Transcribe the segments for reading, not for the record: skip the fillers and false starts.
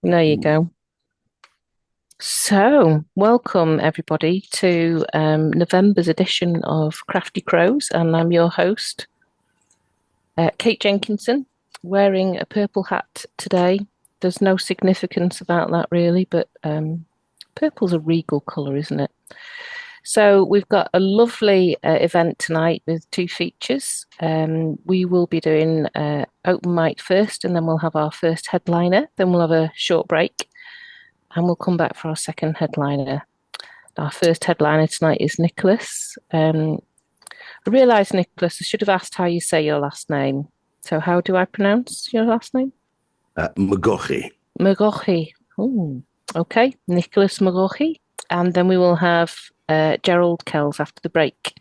There you go. So, welcome everybody to November's edition of Crafty Crows, and I'm your host, Kate Jenkinson, wearing a purple hat today. There's no significance about that really, but purple's a regal colour, isn't it? So, we've got a lovely event tonight with two features. We will be doing open mic first, and then we'll have our first headliner, then we'll have a short break and we'll come back for our second headliner. Our first headliner tonight is Nicholas. I realised, Nicholas, I should have asked how you say your last name. So how do I pronounce your last name? McGaughey. McGaughey. Oh, okay. Nicholas McGaughey. And then we will have Gerald Kells after the break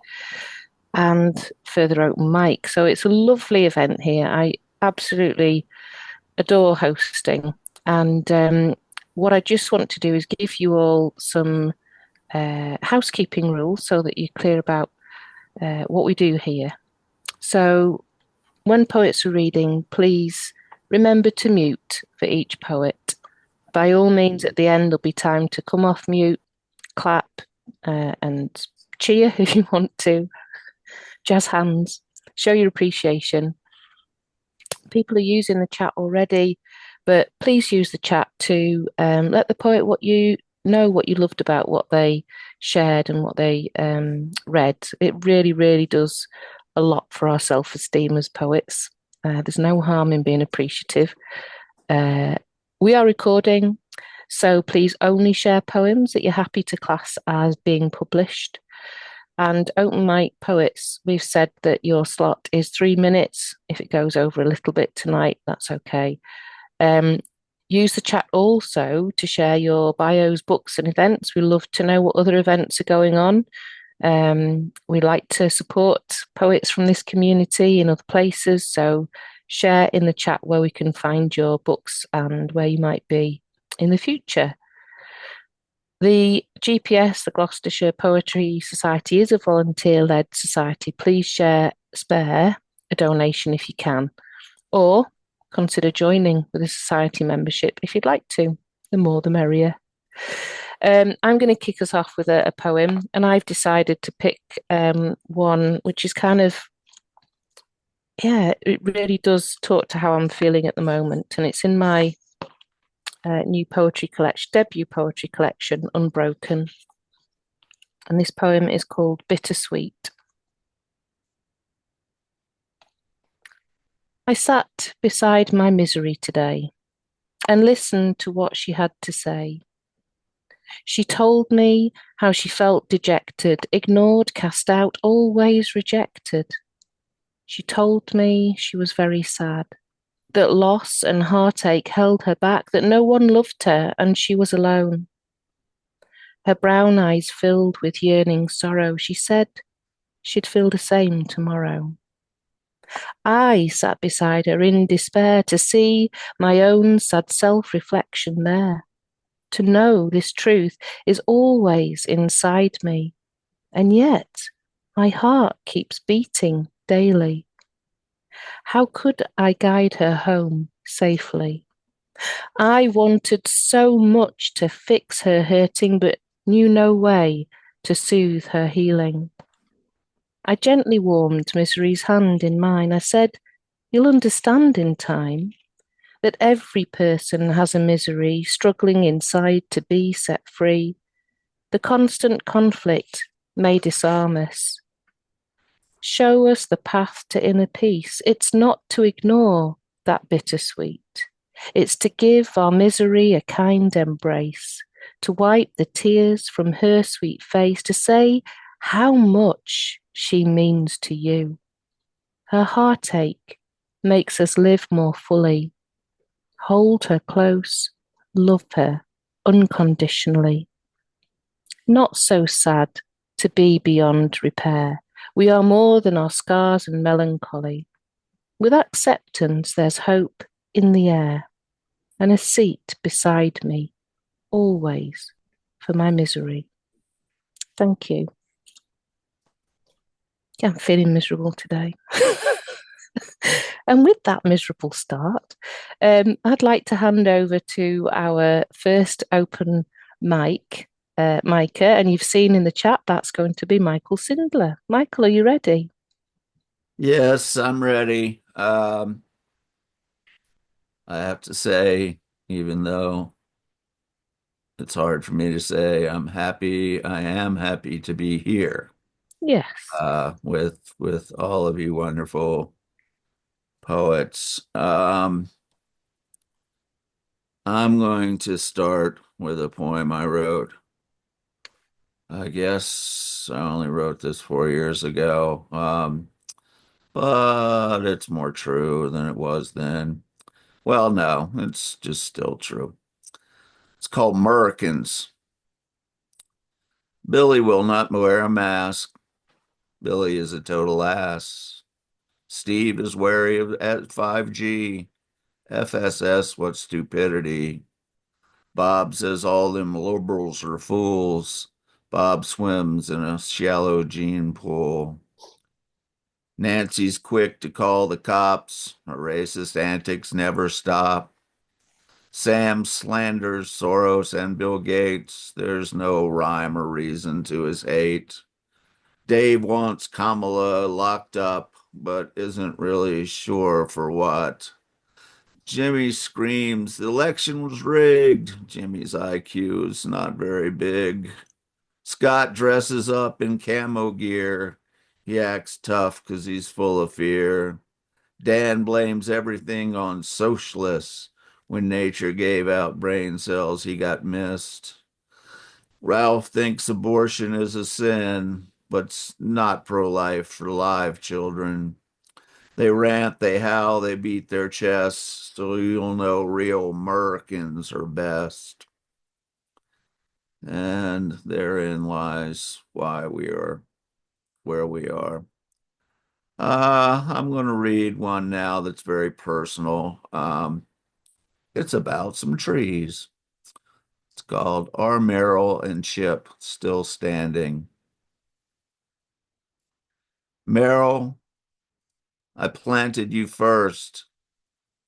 and further open mic. So it's a lovely event here. I absolutely adore hosting. And what I just want to do is give you all some housekeeping rules so that you're clear about what we do here. So, when poets are reading, please remember to mute for each poet. By all means, at the end, there'll be time to come off mute, clap, and cheer if you want to, jazz hands, show your appreciation. People are using the chat already, but please use the chat to let the poet what you loved about what they shared and what they read. It really, really does a lot for our self-esteem as poets. There's no harm in being appreciative. We are recording, so please only share poems that you're happy to class as being published. And open mic poets, we've said that your slot is 3 minutes. If it goes over a little bit tonight, that's okay. Use the chat also to share your bios, books, and events. We love to know what other events are going on. We like to support poets from this community in other places. So share in the chat where we can find your books and where you might be in the future. The GPS, the Gloucestershire Poetry Society, is a volunteer-led society. Please spare a donation if you can, or consider joining with a society membership if you'd like to. The more, the merrier. I'm going to kick us off with a poem, and I've decided to pick one which is kind of, it really does talk to how I'm feeling at the moment, and it's in my new poetry collection, debut poetry collection, Unbroken. And this poem is called Bittersweet. I sat beside my misery today and listened to what she had to say. She told me how she felt dejected, ignored, cast out, always rejected. She told me she was very sad, that loss and heartache held her back, that no one loved her and she was alone. Her brown eyes filled with yearning sorrow. She said she'd feel the same tomorrow. I sat beside her in despair to see my own sad self-reflection there, to know this truth is always inside me, and yet my heart keeps beating daily. How could I guide her home safely? I wanted so much to fix her hurting, but knew no way to soothe her healing. I gently warmed misery's hand in mine. I said, you'll understand in time that every person has a misery struggling inside to be set free. The constant conflict may disarm us. Show us the path to inner peace. It's not to ignore that bittersweet. It's to give our misery a kind embrace, to wipe the tears from her sweet face, to say how much she means to you. Her heartache makes us live more fully. Hold her close, love her unconditionally. Not so sad to be beyond repair. We are more than our scars and melancholy. With acceptance, there's hope in the air, and a seat beside me, always, for my misery. Thank you. Yeah, I'm feeling miserable today. And with that miserable start, I'd like to hand over to our first open mic, Micah, and you've seen in the chat that's going to be Michael Sindler. Michael, are you ready? Yes, I'm ready. I have to say, even though it's hard for me to say, I am happy to be here Yes. with all of you wonderful poets. I'm going to start with a poem I wrote. I guess I only wrote this 4 years ago, but it's more true than it was then. Well, no, it's just still true. It's called Merkins. Billy will not wear a mask. Billy is a total ass. Steve is wary of at 5G. FSS, what stupidity. Bob says all them liberals are fools. Bob swims in a shallow gene pool. Nancy's quick to call the cops. Her racist antics never stop. Sam slanders Soros and Bill Gates. There's no rhyme or reason to his hate. Dave wants Kamala locked up, but isn't really sure for what. Jimmy screams, the election was rigged. Jimmy's IQ is not very big. Scott dresses up in camo gear. He acts tough because he's full of fear. Dan blames everything on socialists. When nature gave out brain cells, he got missed. Ralph thinks abortion is a sin, but's not pro-life for live children. They rant, they howl, they beat their chests, so you'll know real Americans are best. And therein lies why we are where we are. I'm going to read one now that's very personal. It's about some trees. It's called Are Meryl and Chip Still Standing? Meryl, I planted you first,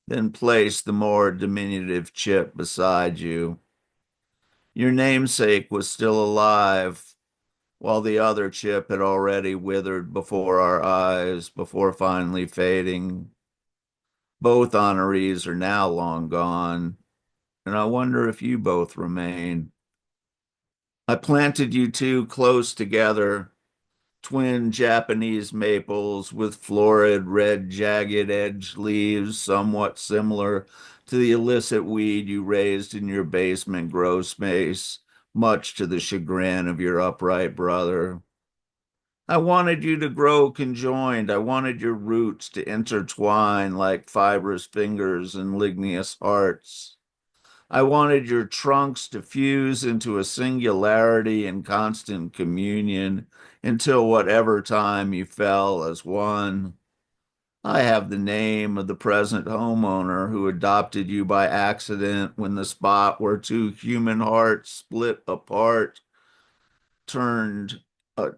then placed the more diminutive Chip beside you. Your namesake was still alive, while the other Chip had already withered before our eyes, before finally fading. Both honorees are now long gone, and I wonder if you both remain. I planted you two close together, twin Japanese maples with florid red jagged edged leaves somewhat similar to the illicit weed you raised in your basement grow space, much to the chagrin of your upright brother. I wanted you to grow conjoined. I wanted your roots to intertwine like fibrous fingers and ligneous hearts. I wanted your trunks to fuse into a singularity in constant communion until whatever time you fell as one. I have the name of the present homeowner who adopted you by accident when the spot where two human hearts split apart turned a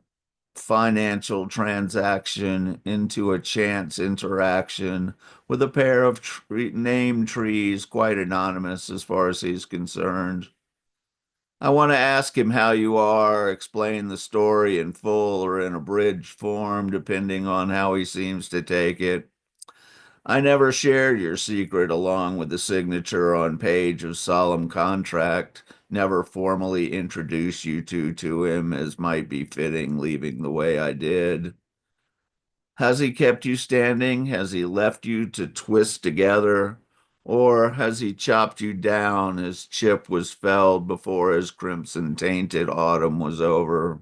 financial transaction into a chance interaction with a pair of named trees, quite anonymous as far as he's concerned. I want to ask him how you are, explain the story in full or in abridged form, depending on how he seems to take it. I never shared your secret along with the signature on page of solemn contract, never formally introduced you to him as might be fitting, leaving the way I did. Has he kept you standing? Has he left you to twist together? Or has he chopped you down as Chip was felled before his crimson tainted autumn was over?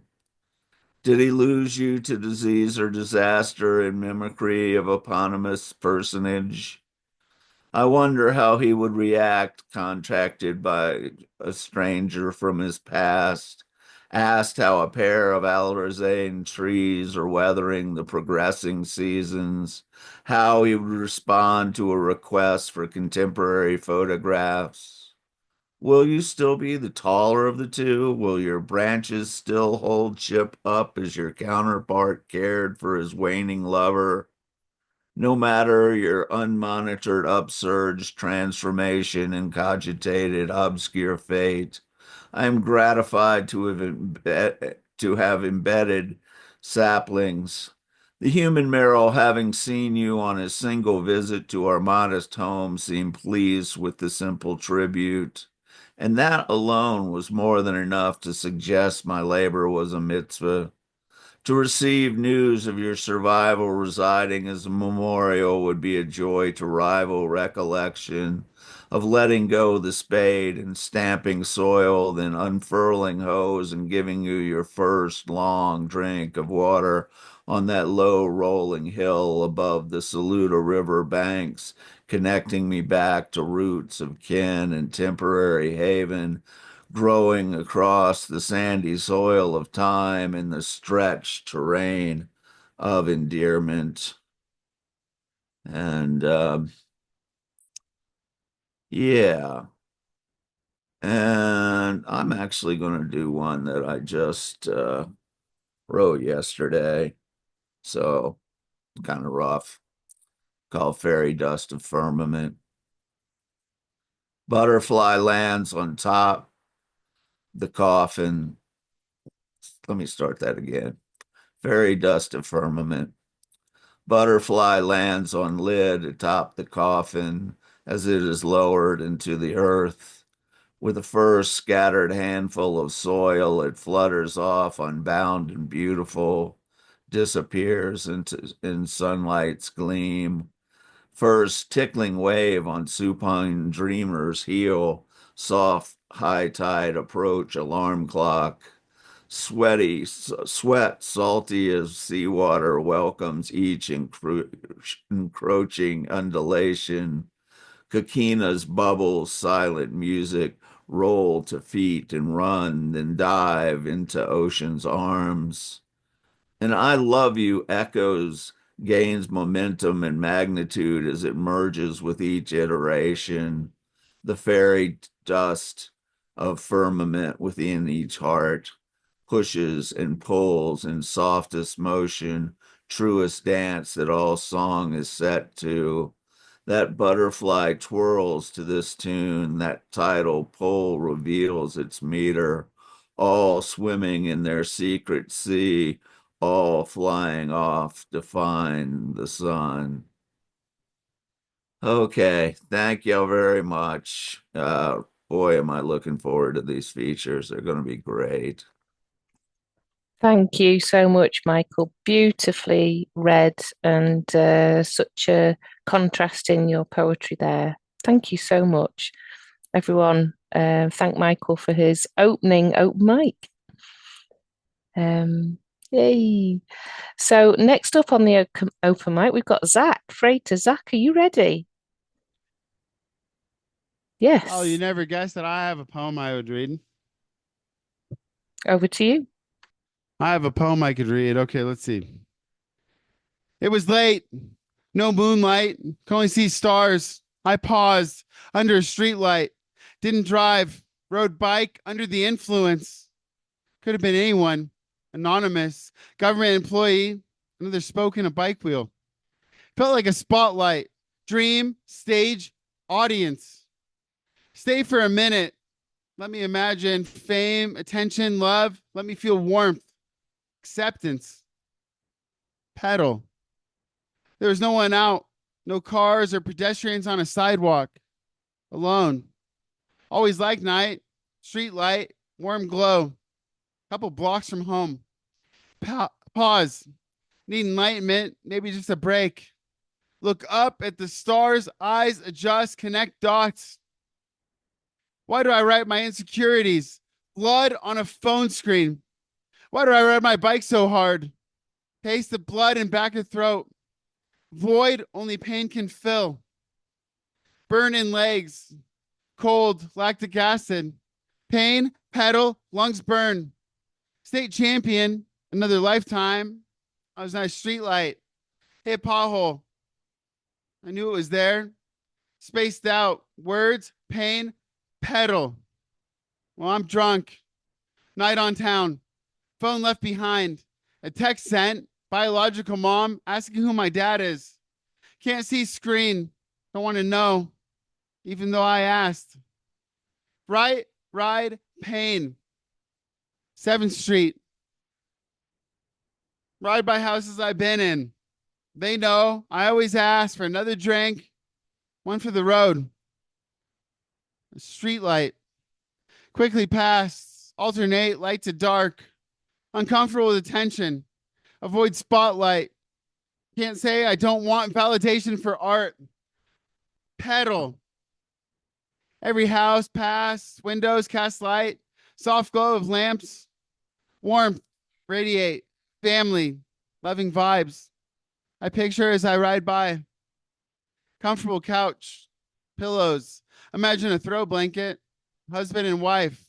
Did he lose you to disease or disaster in mimicry of eponymous personage? I wonder how he would react contacted by a stranger from his past, asked how a pair of Alrazane trees are weathering the progressing seasons, how he would respond to a request for contemporary photographs. Will you still be the taller of the two? Will your branches still hold Chip up as your counterpart cared for his waning lover? No matter your unmonitored upsurge, transformation, and cogitated obscure fate, I am gratified to have embedded saplings. The human Merrill, having seen you on a single visit to our modest home, seemed pleased with the simple tribute, and that alone was more than enough to suggest my labor was a mitzvah. To receive news of your survival residing as a memorial would be a joy to rival recollection of letting go the spade and stamping soil, then unfurling hose and giving you your first long drink of water on that low rolling hill above the Saluda River banks, connecting me back to roots of kin and temporary haven growing across the sandy soil of time in the stretched terrain of endearment. And yeah, and I'm actually going to do one that I just wrote yesterday. So kind of rough, called Fairy Dust of Firmament. Butterfly lands on top the coffin. Let me start that again. Fairy dust of firmament. Butterfly lands on lid atop the coffin as it is lowered into the earth. With the first scattered handful of soil, it flutters off unbound and beautiful, disappears in sunlight's gleam. First tickling wave on supine dreamer's heel, soft high tide approach alarm clock. Sweat salty as seawater welcomes each encroaching undulation. Kakina's bubbles, silent music, roll to feet and run, then dive into ocean's arms. And I love you echoes gains momentum and magnitude as it merges with each iteration, the fairy dust of firmament within each heart pushes and pulls in softest motion, truest dance that all song is set to. That butterfly twirls to this tune, that tidal pull reveals its meter, all swimming in their secret sea, all flying off to find the sun. Okay, thank you very much. Boy, am I looking forward to these features. They're going to be great. Thank you so much, Michael. Beautifully read and such a contrast in your poetry there. Thank you so much, everyone. Thank Michael for his opening open mic. Yay. So next up on the open mic, we've got Zach Frater. Zach, are you ready? Yes. Oh, you never guessed that I have a poem I would read. Over to you. I have a poem I could read. Okay, let's see. It was late. No moonlight. Could only see stars. I paused under a streetlight. Didn't drive. Rode bike under the influence. Could have been anyone. Anonymous. Government employee. Another spoke in a bike wheel. Felt like a spotlight. Dream. Stage. Audience. Stay for a minute. Let me imagine fame, attention, love. Let me feel warmth. Acceptance. Pedal. There was no one out, no cars or pedestrians on a sidewalk. Alone. Always like night, street light, warm glow. Couple blocks from home. Pause. Need enlightenment, maybe just a break. Look up at the stars, eyes adjust, connect dots. Why do I write my insecurities? Blood on a phone screen. Why do I ride my bike so hard? Taste the blood in back of throat. Void only pain can fill. Burn in legs. Cold, lactic acid. Pain, pedal, lungs burn. State champion, another lifetime. I was on a street light. Hit pothole. I knew it was there. Spaced out. Words, pain, pedal. Well, I'm drunk. Night on town. Phone left behind. A text sent. Biological mom asking who my dad is. Can't see screen. Don't want to know, even though I asked. Right, ride, pain. 7th Street. Ride by houses I've been in. They know I always ask for another drink, one for the road. A street light. Quickly pass, alternate light to dark. Uncomfortable with attention. Avoid spotlight. Can't say I don't want validation for art. Pedal. Every house pass, windows cast light, soft glow of lamps, warmth, radiate, family, loving vibes. I picture as I ride by. Comfortable couch, pillows. Imagine a throw blanket, husband and wife,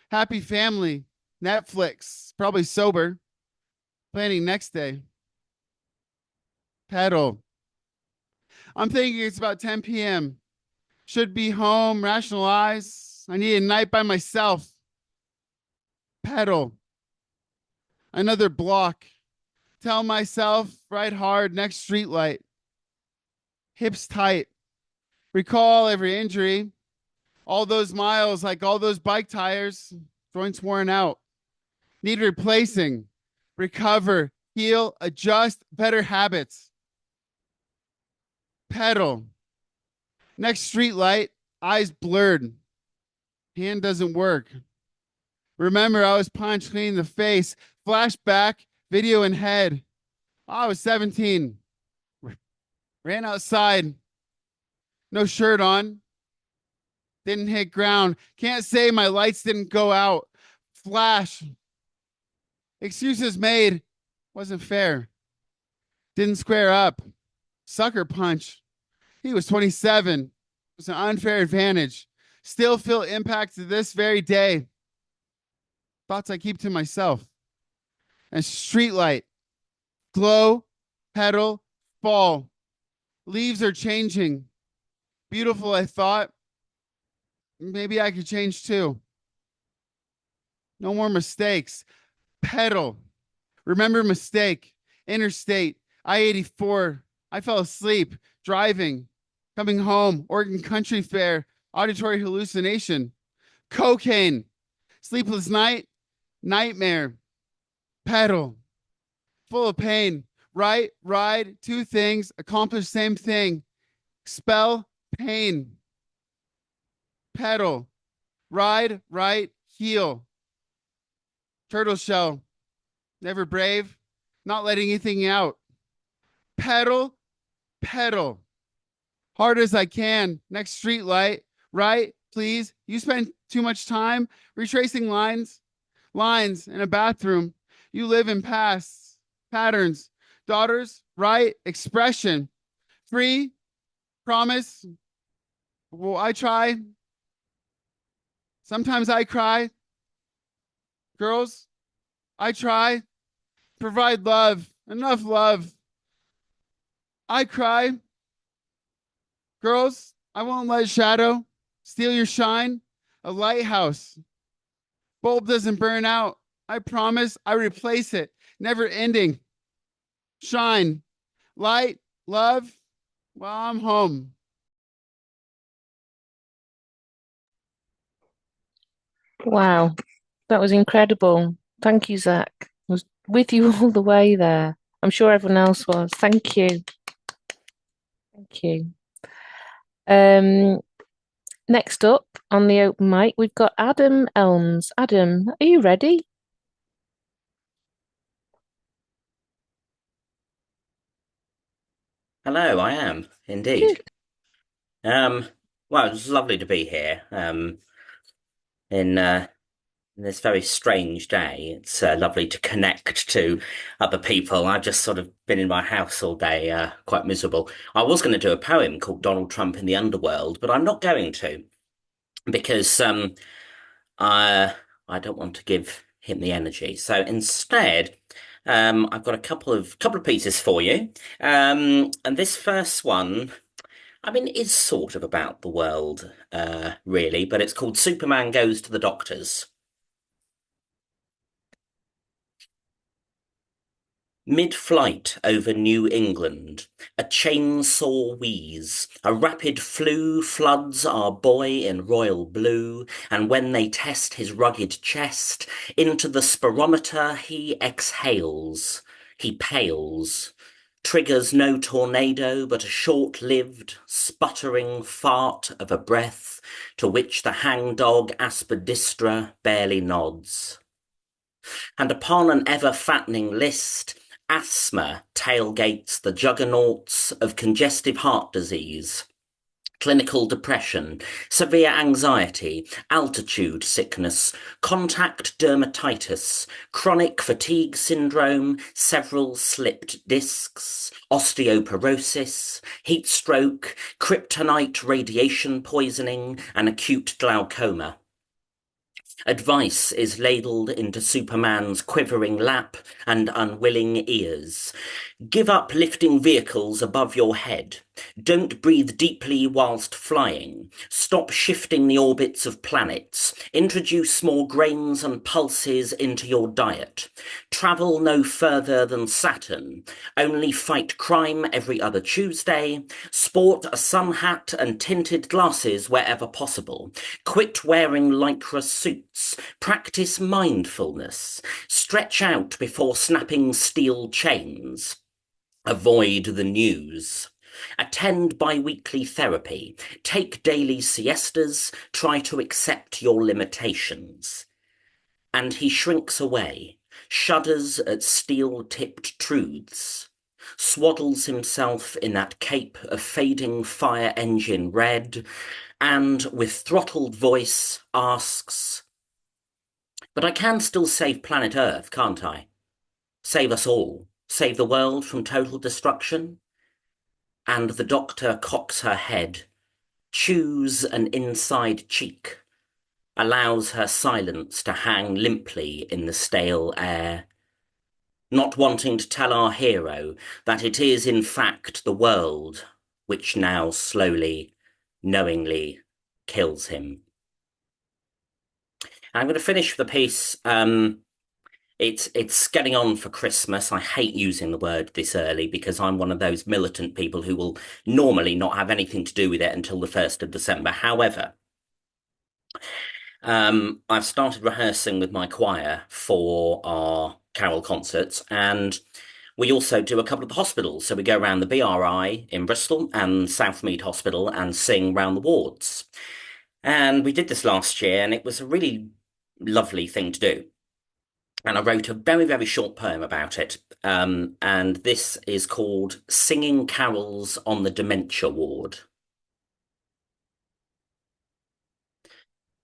happy family, Netflix, probably sober, planning next day. Pedal. I'm thinking it's about 10 p.m. Should be home, rationalize. I need a night by myself. Pedal. Another block. Tell myself, ride hard, next street light. Hips tight. Recall every injury. All those miles, like all those bike tires, joints worn out. Need replacing. Recover, heal, adjust, better habits. Pedal. Next street light, eyes blurred. Hand doesn't work. Remember, I was punched clean in the face. Flashback, video in head. I was 17. Ran outside. No shirt on. Didn't hit ground. Can't say my lights didn't go out. Flash. Excuses made. Wasn't fair. Didn't square up. Sucker punch. He was 27. It was an unfair advantage. Still feel impact to this very day. Thoughts I keep to myself. And streetlight. Glow. Pedal. Fall. Leaves are changing. Beautiful, I thought. Maybe I could change too. No more mistakes. Pedal. Remember mistake. Interstate. I-84. I fell asleep. Driving. Coming home. Oregon Country Fair. Auditory hallucination. Cocaine. Sleepless night. Nightmare. Pedal. Full of pain. Right, ride, two things, accomplish same thing. Expel pain. Pedal. Ride, right, heal. Turtle shell. Never brave. Not letting anything out. Pedal, pedal. Hard as I can. Next street light. Right, please. You spend too much time retracing lines in a bathroom. You live in past patterns. Daughters, right, expression. Free, promise. Well, I try. Sometimes I cry. Girls, I try. Provide love, enough love. I cry. Girls, I won't let shadow steal your shine. A lighthouse. Bulb doesn't burn out. I promise I replace it. Never ending. Shine. Light. Love. Well, I'm home. Wow, that was incredible. Thank you, Zach. I was with you all the way there. I'm sure everyone else was. Thank you. Thank you. Next up on the open mic, we've got Adam Elms. Adam, are you ready? Hello, I am indeed. Well, it's lovely to be here. In this very strange day, it's lovely to connect to other people. I've just sort of been in my house all day, quite miserable. I was going to do a poem called Donald Trump in the Underworld, but I'm not going to because I don't want to give him the energy. So instead, I've got a couple of pieces for you. And this first one, I mean, is sort of about the world, really, but it's called Superman Goes to the Doctors. Mid-flight over New England, a chainsaw wheeze, a rapid flu floods our boy in royal blue, and when they test his rugged chest, into the spirometer he exhales, he pales, triggers no tornado but a short-lived, sputtering fart of a breath, to which the hangdog aspidistra barely nods. And upon an ever-fattening list, asthma tailgates the juggernauts of congestive heart disease, clinical depression, severe anxiety, altitude sickness, contact dermatitis, chronic fatigue syndrome, several slipped discs, osteoporosis, heat stroke, kryptonite radiation poisoning, and acute glaucoma. Advice is ladled into Superman's quivering lap and unwilling ears. Give up lifting vehicles above your head. Don't breathe deeply whilst flying. Stop shifting the orbits of planets. Introduce more grains and pulses into your diet. Travel no further than Saturn. Only fight crime every other Tuesday. Sport a sun hat and tinted glasses wherever possible. Quit wearing lycra suits. Practice mindfulness. Stretch out before snapping steel chains. Avoid the news. Attend bi-weekly therapy. Take daily siestas. Try to accept your limitations. And he shrinks away, shudders at steel-tipped truths, swaddles himself in that cape of fading fire engine red, and with throttled voice asks, "But I can still save planet Earth, can't I? Save us all. Save the world from total destruction?" And the doctor cocks her head, chews an inside cheek, allows her silence to hang limply in the stale air, not wanting to tell our hero that it is in fact the world which now slowly, knowingly kills him. I'm going to finish the piece. It's getting on for Christmas. I hate using the word this early because I'm one of those militant people who will normally not have anything to do with it until the 1st of December. However, I've started rehearsing with my choir for our carol concerts, and we also do a couple of the hospitals. So we go around the BRI in Bristol and Southmead Hospital and sing round the wards. And we did this last year, and it was a really lovely thing to do. And I wrote a very, very short poem about it. And this is called Singing Carols on the Dementia Ward.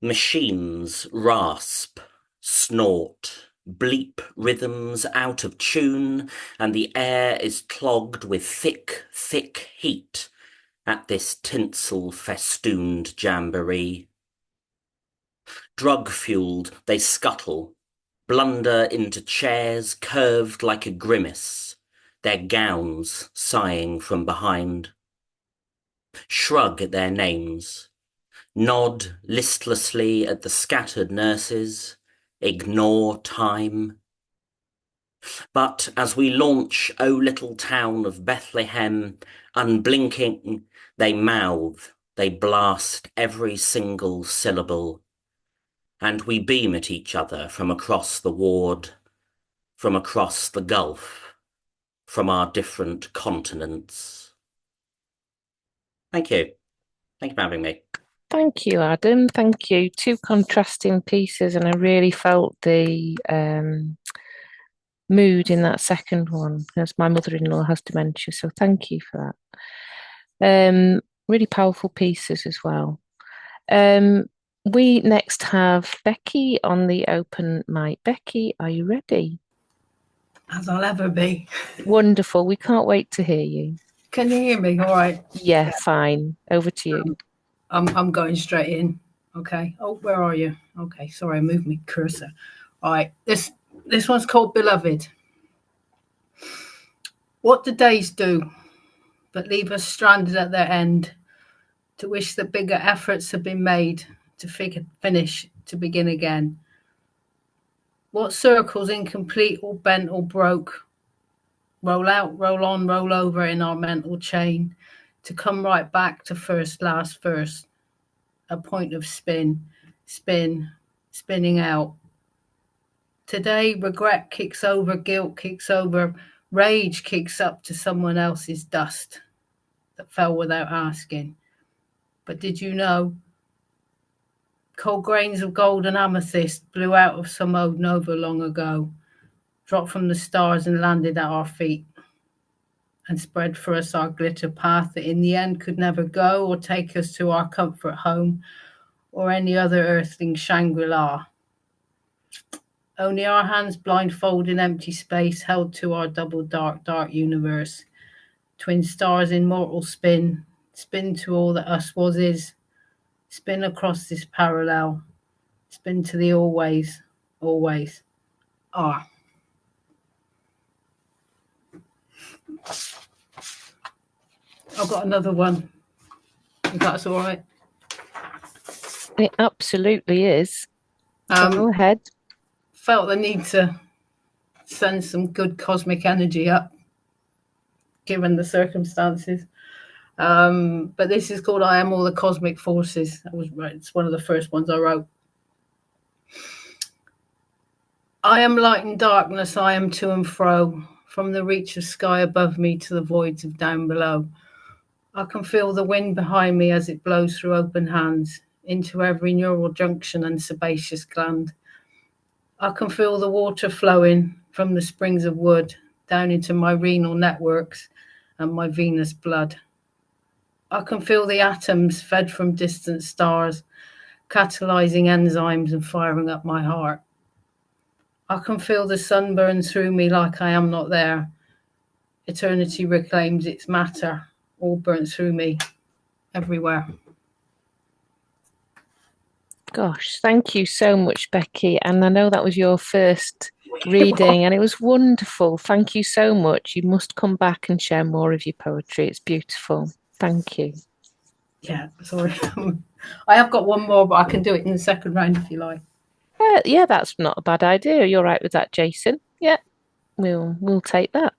Machines rasp, snort, bleep rhythms out of tune, and the air is clogged with thick, thick heat at this tinsel-festooned jamboree. Drug-fueled, they scuttle, blunder into chairs curved like a grimace, their gowns sighing from behind. Shrug at their names, nod listlessly at the scattered nurses, ignore time. But as we launch O Little Town of Bethlehem, unblinking, they mouth, they blast every single syllable, and we beam at each other from across the ward, from across the gulf, from our different continents. Thank you. Thank you for having me. Thank you, Adam. Thank you. Two contrasting pieces, and I really felt the mood in that second one because my mother-in-law has dementia. So thank you for that. Really powerful pieces as well. We next have Becky on the open mic. Becky, are you ready? As I'll ever be. Wonderful. We can't wait to hear you. Can you hear me? All right. Yeah, fine. Over to you. I'm going straight in. Okay. Oh, where are you? Okay. Sorry, I moved my cursor. All right. This one's called Beloved. What do days do but leave us stranded at their end, to wish that bigger efforts had been made to finish, to begin again? What circles incomplete or bent or broke? roll out, roll on, roll over in our mental chain, to come right back to first, last, first, a point of spin, spinning out. Today, regret kicks over, guilt kicks over, rage kicks up to someone else's dust that fell without asking. But did you know cold grains of gold and amethyst blew out of some old nova long ago, dropped from the stars and landed at our feet, and spread for us our glitter path that in the end could never go or take us to our comfort home or any other earthling Shangri-La. Only our hands blindfold in empty space held to our double dark, dark universe. Twin stars in mortal spin, spin to all that us was is, spin across this parallel, spin to the always, always are. I've got another one, if that's all right. It absolutely is. Go ahead. Felt the need to send some good cosmic energy up, given the circumstances. But this is called I Am All the Cosmic Forces. It's one of the first ones I wrote. I am light and darkness, I am to and fro, from the reach of sky above me to the voids of down below. I can feel the wind behind me as it blows through open hands into every neural junction and sebaceous gland. I can feel the water flowing from the springs of wood down into my renal networks and my venous blood. I can feel the atoms fed from distant stars, catalyzing enzymes and firing up my heart. I can feel the sun burn through me like I am not there. Eternity reclaims its matter, all burnt through me, everywhere. Gosh, thank you so much, Becky. And I know that was your first reading, and it was wonderful. Thank you so much. You must come back and share more of your poetry. It's beautiful. Thank you. Yeah, sorry. I have got one more, but I can do it in the second round if you like. Yeah, that's not a bad idea. You're right with that, Jason. Yeah, we'll take that.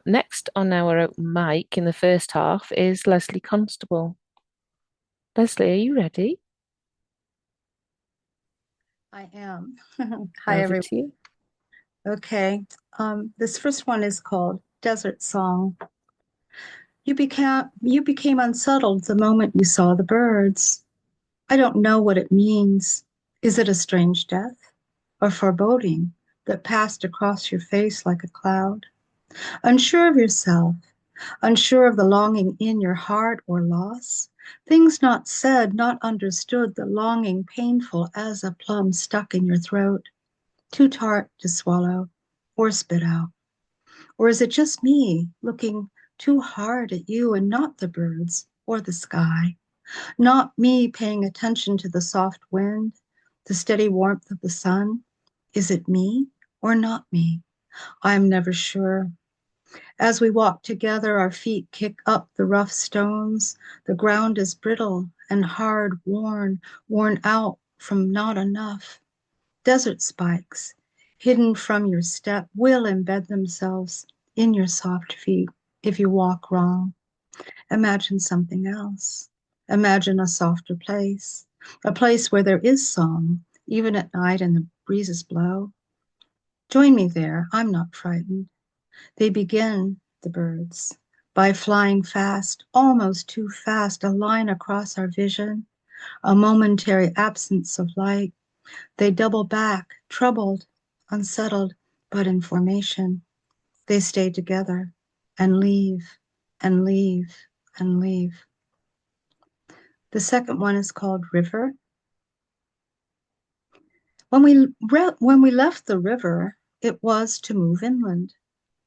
Next on our open mic in the first half is Leslie Constable. Leslie, are you ready? I am. Hi, Over everyone. to you. Okay. This first one is called Desert Song. You became unsettled the moment you saw the birds. I don't know what it means. Is it a strange death or foreboding that passed across your face like a cloud? Unsure of yourself, unsure of the longing in your heart or loss, things not said, not understood, the longing painful as a plum stuck in your throat, too tart to swallow or spit out. Or is it just me looking too hard at you and not the birds or the sky? Not me paying attention to the soft wind, the steady warmth of the sun? Is it me or not me? I am never sure. As we walk together, our feet kick up the rough stones. The ground is brittle and hard, worn out from not enough. Desert spikes, hidden from your step, will embed themselves in your soft feet if you walk wrong. Imagine something else. Imagine a softer place, a place where there is song, even at night and the breezes blow. Join me there. I'm not frightened. They begin, the birds, by flying fast, almost too fast, a line across our vision, a momentary absence of light. They double back, troubled, unsettled, but in formation. They stay together and leave and leave and leave. The second one is called River. When we left the river, it was to move inland.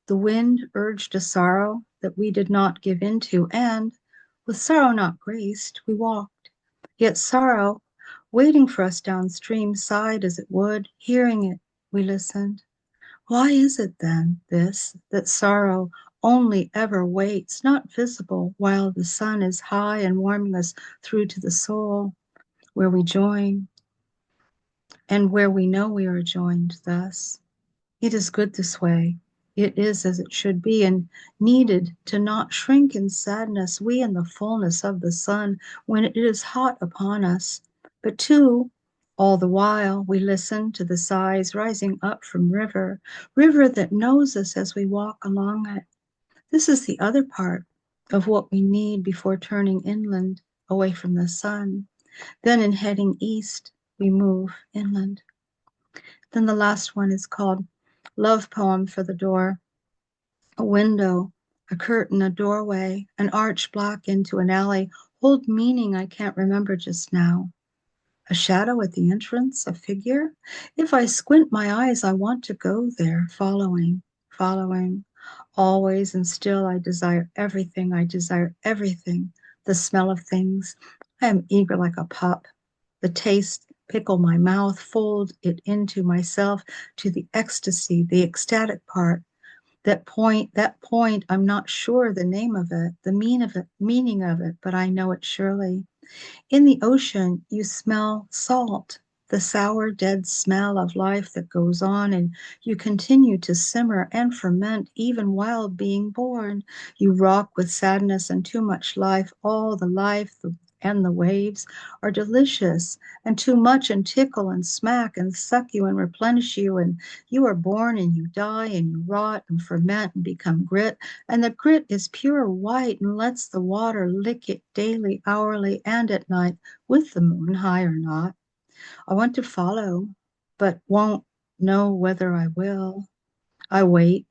The wind urged a sorrow that we did not give into, and, with sorrow not graced, we walked. Yet sorrow, waiting for us downstream, sighed as it would. Hearing it, we listened. Why is it then, that sorrow only ever waits, not visible, while the sun is high and warming us through to the soul, where we join, and where we know we are joined thus? It is good this way. It is as it should be, and needed to not shrink in sadness, we in the fullness of the sun, when it is hot upon us. But too, all the while, we listen to the sighs rising up from river, river that knows us as we walk along it. This is the other part of what we need before turning inland, away from the sun. Then in heading east, we move inland. Then the last one is called Love Poem for the Door. A window, a curtain, a doorway, an arch block into an alley hold meaning I can't remember just now. A shadow at the entrance, a figure. If I squint my eyes, I want to go there, following, following. Always and still I desire everything. I desire everything. The smell of things. I am eager like a pup. The taste, pickle my mouth, fold it into myself, to the ecstasy, the ecstatic part. That point, I'm not sure the name of it, the meaning of it, but I know it surely. In the ocean, you smell salt, the sour, dead smell of life that goes on, and you continue to simmer and ferment even while being born. You rock with sadness and too much life. All the life and the waves are delicious, and too much and tickle and smack and suck you and replenish you, and you are born and you die and you rot and ferment and become grit, and the grit is pure white and lets the water lick it daily, hourly, and at night, with the moon high or not. I want to follow, but won't know whether I will. I wait.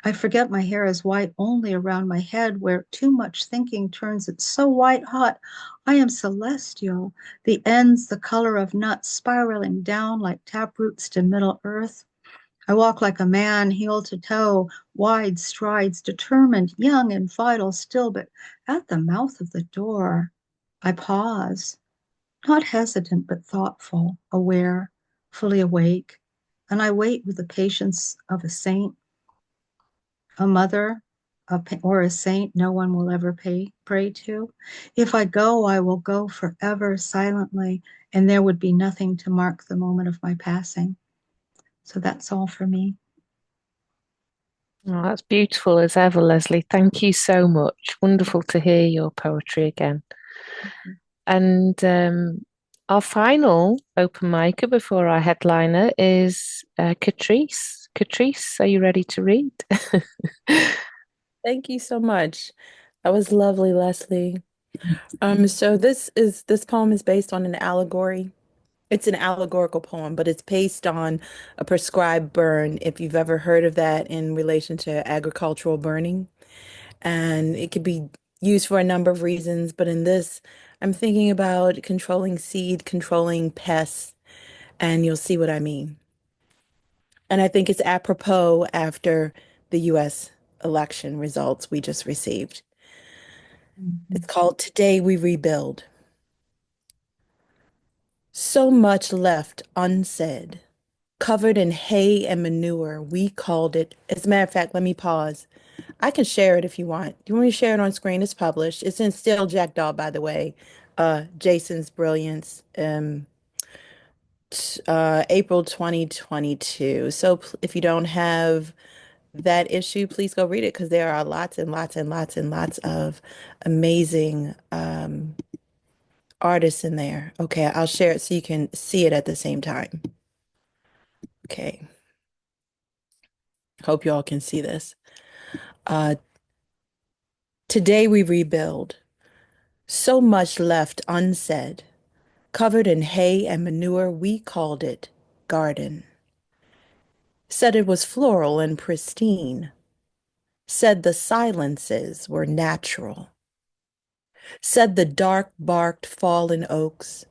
I forget my hair is white only around my head, where too much thinking turns it so white hot. I am celestial, the ends the color of nuts spiraling down like taproots to Middle Earth. I walk like a man, heel to toe, wide strides, determined, young and vital still, but at the mouth of the door, I pause, not hesitant, but thoughtful, aware, fully awake, and I wait with the patience of a saint, a mother, or a saint no one will ever pray to. If I go, I will go forever silently, and there would be nothing to mark the moment of my passing. So that's all for me. Oh, that's beautiful as ever, Leslie. Thank you so much. Wonderful to hear your poetry again. And our final open micer before our headliner is Catrice. Catrice, are you ready to read? Thank you so much. That was lovely, Leslie. So this poem is based on an allegory. It's an allegorical poem, but it's based on a prescribed burn, if you've ever heard of that in relation to agricultural burning. And it could be used for a number of reasons, but in this, I'm thinking about controlling seed, controlling pests, and you'll see what I mean. And I think it's apropos after the US election results we just received. It's called Today We Rebuild. So much left unsaid, covered in hay and manure. We called it, as a matter of fact, let me pause. I can share it if you want. Do you want me to share it on screen? It's published. It's in Still Jackdaw, by the way. Jason's Brilliance, April 2022. So if you don't have that issue, please go read it because there are lots and lots and lots and lots of amazing artists in there. Okay, I'll share it so you can see it at the same time. Okay. Hope you all can see this. Today we rebuild. So much left unsaid. Covered in hay and manure, we called it garden. Said it was floral and pristine. Said the silences were natural. Said the dark-barked fallen oaks,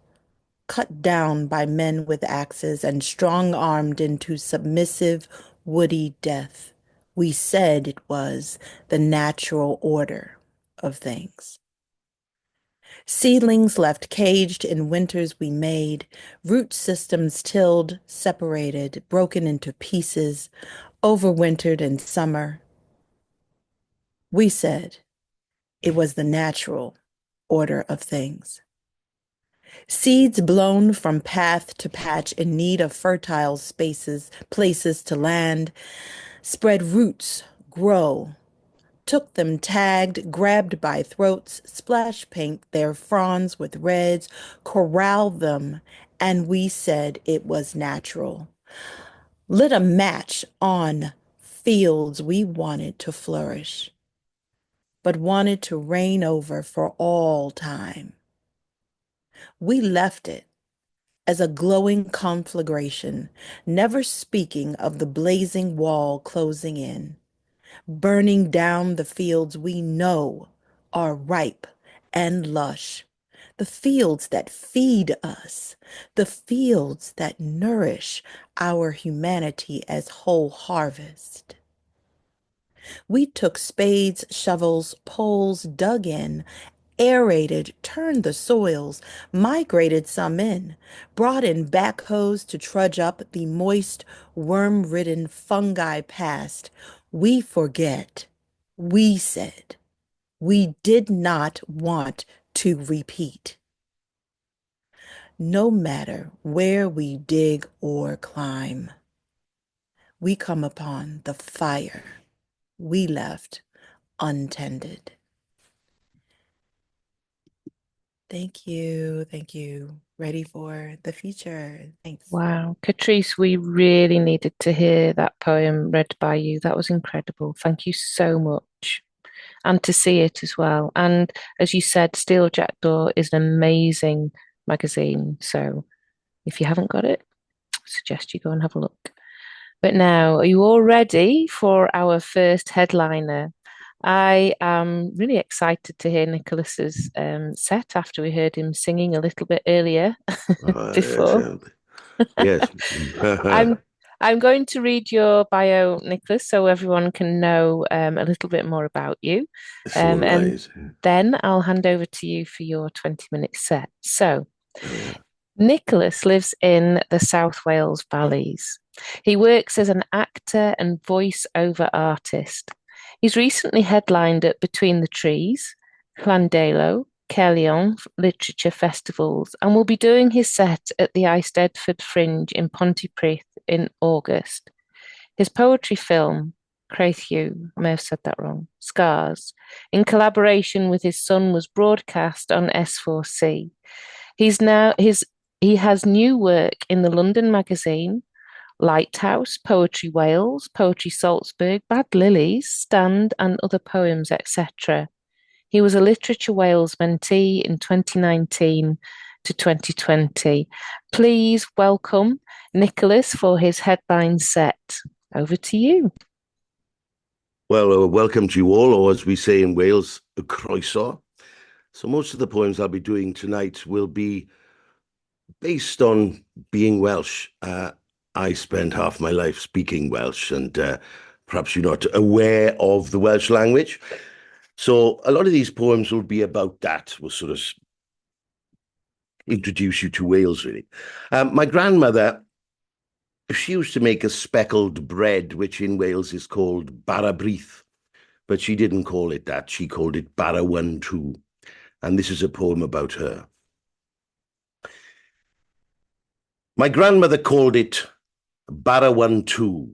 cut down by men with axes and strong-armed into submissive, woody death. We said it was the natural order of things. Seedlings left caged in winters we made, root systems tilled, separated, broken into pieces, overwintered in summer. We said it was the natural order of things. Seeds blown from path to patch in need of fertile places to land, spread roots, grow, took them tagged, grabbed by throats, splash paint their fronds with reds, corral them, and we said it was natural. Lit a match on fields we wanted to flourish, but wanted to reign over for all time. We left it as a glowing conflagration, never speaking of the blazing wall closing in, burning down the fields we know are ripe and lush, the fields that feed us, the fields that nourish our humanity as whole harvest. We took spades, shovels, poles, dug in, aerated, turned the soils, migrated some in, brought in backhoes to trudge up the moist, worm-ridden fungi past. We forget. We said. We did not want to repeat. No matter where we dig or climb, we come upon the fire we left untended. Thank you. Thank you. Ready for the feature. Thanks. Wow. Catrice, we really needed to hear that poem read by you. That was incredible. Thank you so much. And to see it as well. And as you said, Steel Jackdaw is an amazing magazine. So if you haven't got it, I suggest you go and have a look. But now, are you all ready for our first headliner? I am really excited to hear Nicholas's set after we heard him singing a little bit earlier before. Yes. I'm going to read your bio, Nicholas, so everyone can know a little bit more about you. So And nice. then I'll hand over to you for your 20-minute set. So, Nicholas lives in the South Wales Valleys. He works as an actor and voice-over artist. He's recently headlined at Between the Trees, Llandeilo, Caerleon Literature Festivals, and will be doing his set at the Eisteddfod Fringe in Pontypridd in August. His poetry film, Creithiau, I may have said that wrong, Scars, in collaboration with his son, was broadcast on S4C. He has new work in the London magazine, Lighthouse, Poetry Wales, Poetry Salzburg, Bad Lilies, Stand, and Other Poems, etc. He was a Literature Wales Mentee in 2019 to 2020. Please welcome Nicholas for his headline set. Over to you. Well, welcome to you all, or as we say in Wales, y croeso. So most of the poems I'll be doing tonight will be based on being Welsh. I spent half my life speaking Welsh, and perhaps you're not aware of the Welsh language. So a lot of these poems will be about that. We'll sort of introduce you to Wales, really. My grandmother, she used to make a speckled bread, which in Wales is called bara brith, but she didn't call it that. She called it bara 1-2. And this is a poem about her. My grandmother called it bara 1-2.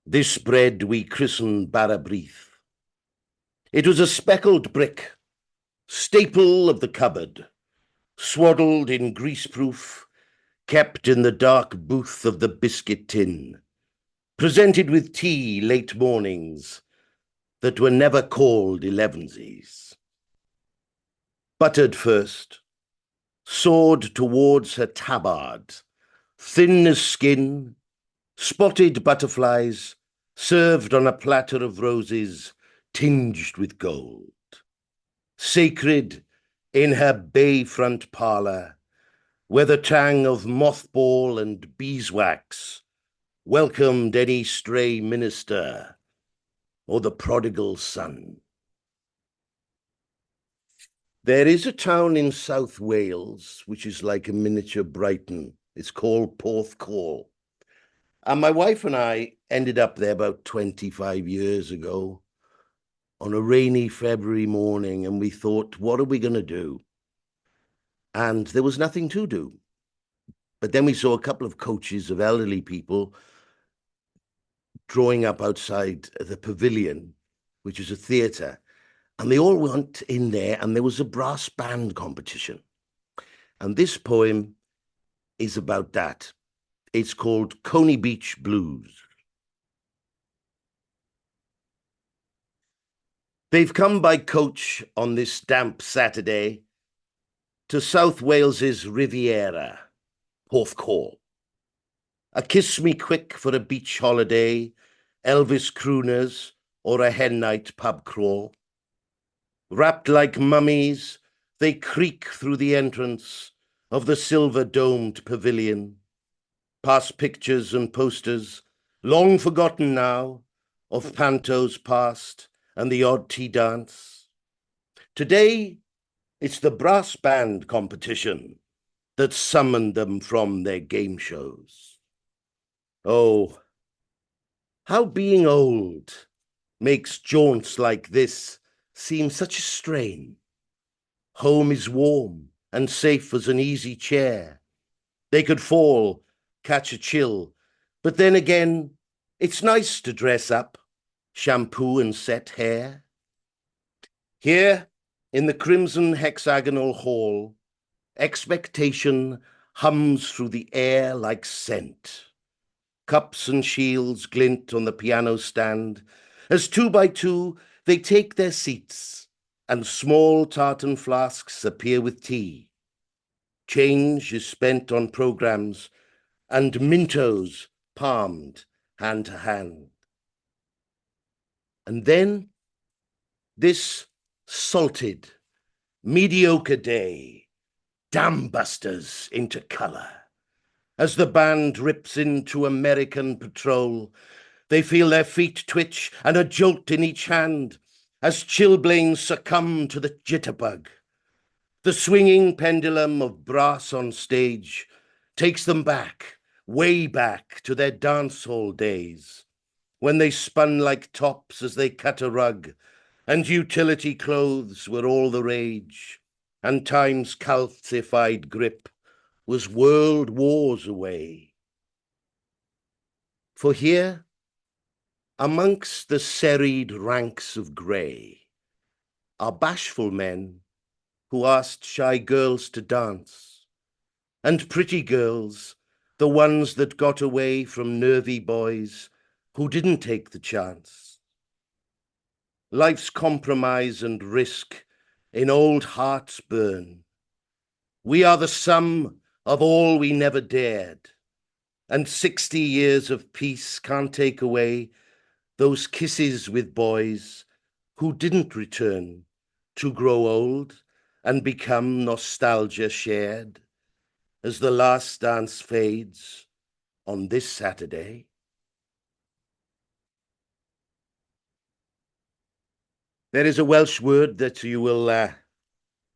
This bread we christened bara brith. It was a speckled brick, staple of the cupboard, swaddled in greaseproof, kept in the dark booth of the biscuit tin, presented with tea late mornings that were never called elevensies. Buttered first, soared towards her tabard, thin as skin, spotted butterflies, served on a platter of roses, tinged with gold. Sacred in her bay-front parlour, where the tang of mothball and beeswax welcomed any stray minister or the prodigal son. There is a town in South Wales which is like a miniature Brighton. It's called Porthcawl. And my wife and I ended up there about 25 years ago on a rainy February morning, and we thought, what are we going to do? and there was nothing to do. But then we saw a couple of coaches of elderly people drawing up outside the pavilion, which is a theatre, and they all went in there, and there was a brass band competition. And this poem is about that. It's called Coney Beach Blues. They've come by coach on this damp Saturday to South Wales's Riviera, Porthcawl. A kiss me quick for a beach holiday, Elvis crooners, or a hen night pub crawl. Wrapped like mummies, they creak through the entrance of the silver-domed pavilion, past pictures and posters, long forgotten now, of pantos past and the odd tea dance. Today, it's the brass band competition that summoned them from their game shows. Oh, how being old makes jaunts like this seem such a strain. Home is warm and safe as an easy chair. They could fall, catch a chill, but then again, it's nice to dress up, shampoo and set hair. Here, in the crimson hexagonal hall, expectation hums through the air like scent. Cups and shields glint on the piano stand, as 2 by 2 they take their seats, and small tartan flasks appear with tea. Change is spent on programs, and mintos palmed hand to hand. And then this salted, mediocre day dam-busters into colour. As the band rips into American Patrol, they feel their feet twitch and a jolt in each hand as chilblains succumb to the jitterbug. The swinging pendulum of brass on stage takes them back, way back to their dance hall days, when they spun like tops as they cut a rug, and utility clothes were all the rage, and time's calcified grip was world wars away. For here, amongst the serried ranks of grey, are bashful men who asked shy girls to dance, and pretty girls, the ones that got away from nervy boys who didn't take the chance. Life's compromise and risk in old hearts burn. We are the sum of all we never dared, and 60 years of peace can't take away those kisses with boys who didn't return to grow old and become nostalgia shared as the last dance fades on this Saturday. There is a Welsh word that you will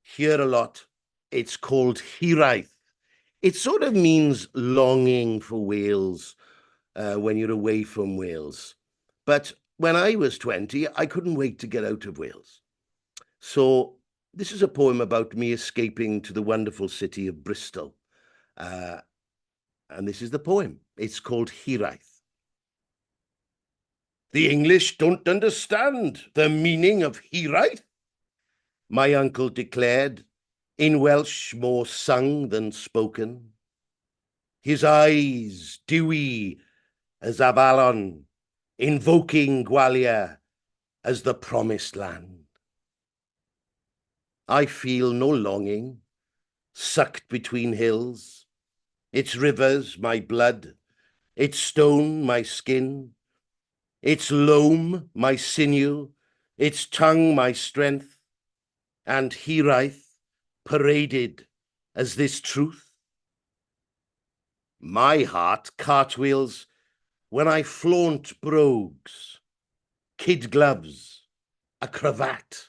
hear a lot. It's called hiraeth. It sort of means longing for Wales when you're away from Wales. But when I was 20, I couldn't wait to get out of Wales. So this is a poem about me escaping to the wonderful city of Bristol. And this is the poem. It's called Hiraeth. The English don't understand the meaning of Hiraeth, my uncle declared, in Welsh more sung than spoken. His eyes dewy as Avalon, invoking Gwalia as the promised land. I feel no longing, sucked between hills, its rivers my blood, its stone my skin, its loam my sinew, its tongue my strength, and Hiraeth paraded as this truth. My heart cartwheels when I flaunt brogues, kid gloves, a cravat,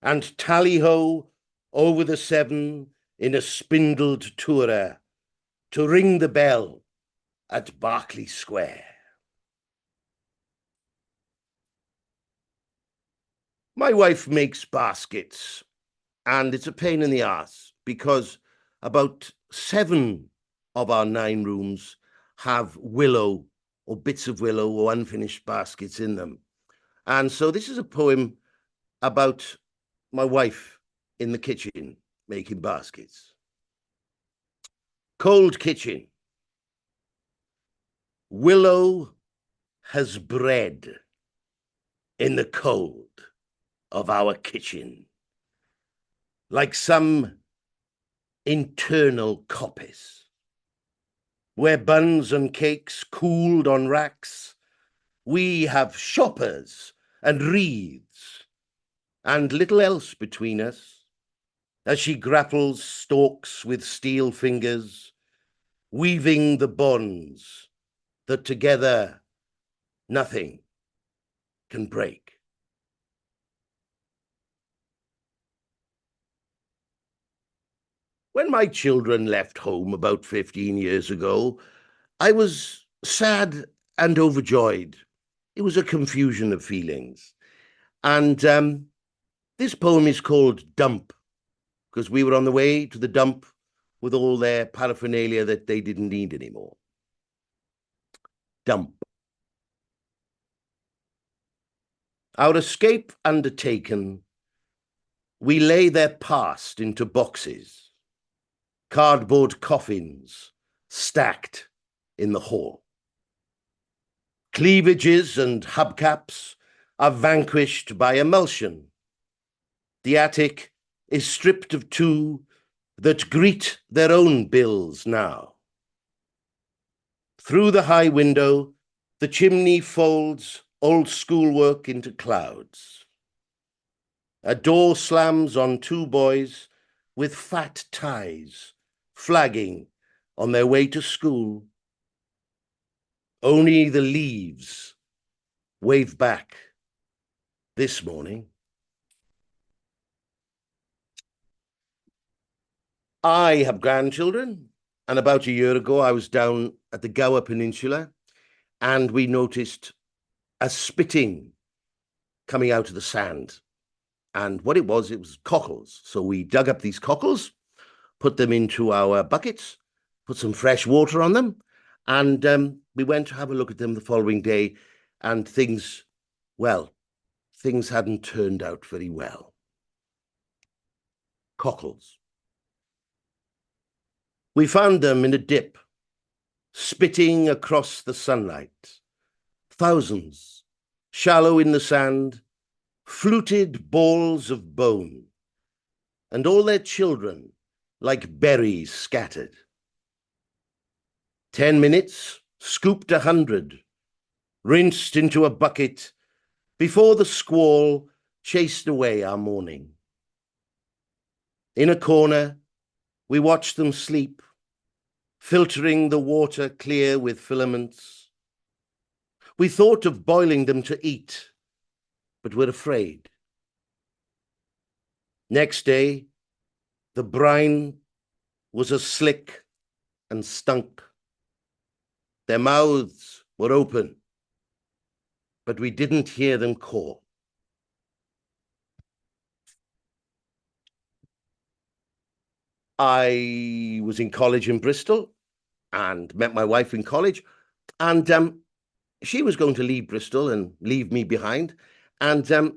and tally-ho over the Severn in a spindled tourer to ring the bell at Berkeley Square. My wife makes baskets, and it's a pain in the arse. because about 7 of our 9 rooms have willow or bits of willow or unfinished baskets in them. And so this is a poem about my wife in the kitchen making baskets. Cold kitchen. Willow has bred in the cold of our kitchen, like some internal coppice, where buns and cakes cooled on racks, we have shoppers and wreaths, and little else between us, as she grapples stalks with steel fingers, weaving the bonds that together nothing can break. When my children left home about 15 years ago, I was sad and overjoyed. It was a confusion of feelings. And this poem is called Dump, because we were on the way to the dump with all their paraphernalia that they didn't need anymore. Dump. Our escape undertaken, we lay their past into boxes, cardboard coffins stacked in the hall. Cleavages and hubcaps are vanquished by emulsion. The attic is stripped of 2 that greet their own bills now. Through the high window, the chimney folds old schoolwork into clouds. A door slams on 2 boys with fat ties, flagging on their way to school. Only the leaves wave back this morning. I have grandchildren, and about a year ago I was down at the Gower Peninsula and we noticed a spitting coming out of the sand. And what it was cockles. So we dug up these cockles, put them into our buckets, put some fresh water on them, and we went to have a look at them the following day, and things hadn't turned out very well. Cockles. We found them in a dip, spitting across the sunlight. Thousands, shallow in the sand, fluted balls of bone, and all their children like berries scattered. 10 minutes, scooped 100, rinsed into a bucket before the squall chased away our morning. In a corner, we watched them sleep, filtering the water clear with filaments. We thought of boiling them to eat, but were afraid. Next day, the brine was as slick and stunk. Their mouths were open, but we didn't hear them call. I was in college in Bristol and met my wife in college, and she was going to leave Bristol and leave me behind, and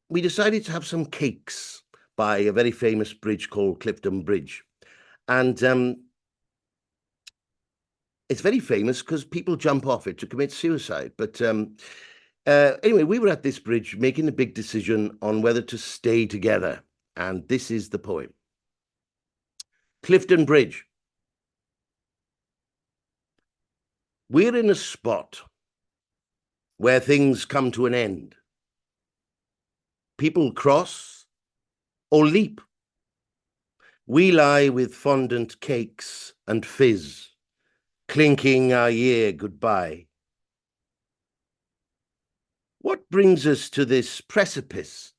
we decided to have some cakes by a very famous bridge called Clifton Bridge. And it's very famous because people jump off it to commit suicide. But anyway, we were at this bridge making a big decision on whether to stay together. And this is the poem. Clifton Bridge. We're in a spot where things come to an end. People cross or leap. We lie with fondant cakes and fizz, clinking our year goodbye. What brings us to this precipice?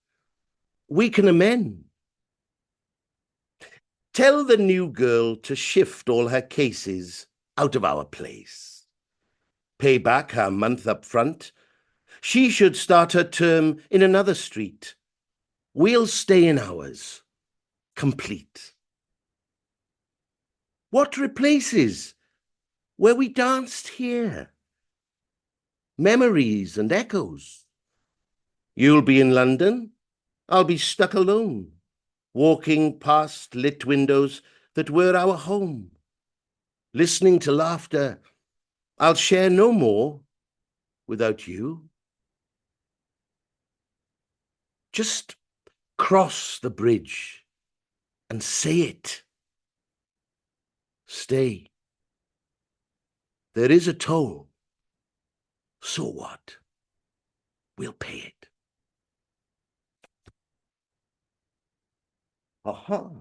We can amend. Tell the new girl to shift all her cases out of our place. Pay back her month up front. She should start her term in another street. We'll stay in ours, complete. What replaces where we danced here? Memories and echoes. You'll be in London, I'll be stuck alone, walking past lit windows that were our home. Listening to laughter, I'll share no more without you. Just cross the bridge and say it. Stay. There is a toll. So what? We'll pay it. Aha.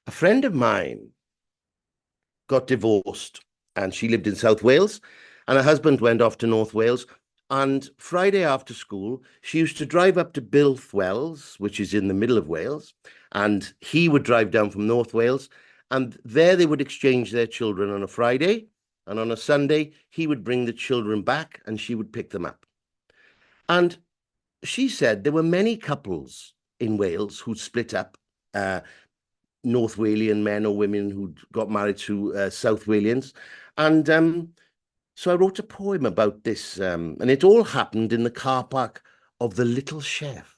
A friend of mine got divorced and she lived in South Wales and her husband went off to North Wales. And Friday after school, she used to drive up to Builthwells, which is in the middle of Wales, and he would drive down from North Wales, and there they would exchange their children on a Friday, and on a Sunday, he would bring the children back and she would pick them up. And she said there were many couples in Wales who split up, North Walian men or women who got married to South Walians. And so I wrote a poem about this, and it all happened in the car park of the Little Chef.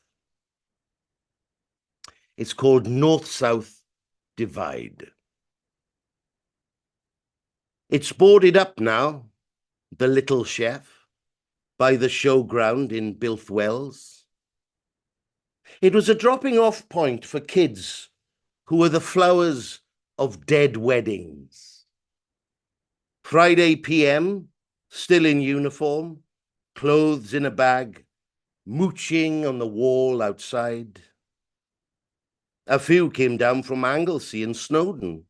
It's called North-South Divide. It's boarded up now, the Little Chef, by the showground in Builthwells. It was a dropping-off point for kids who were the flowers of dead weddings. Friday PM, still in uniform, clothes in a bag, mooching on the wall outside. A few came down from Anglesey and Snowdon.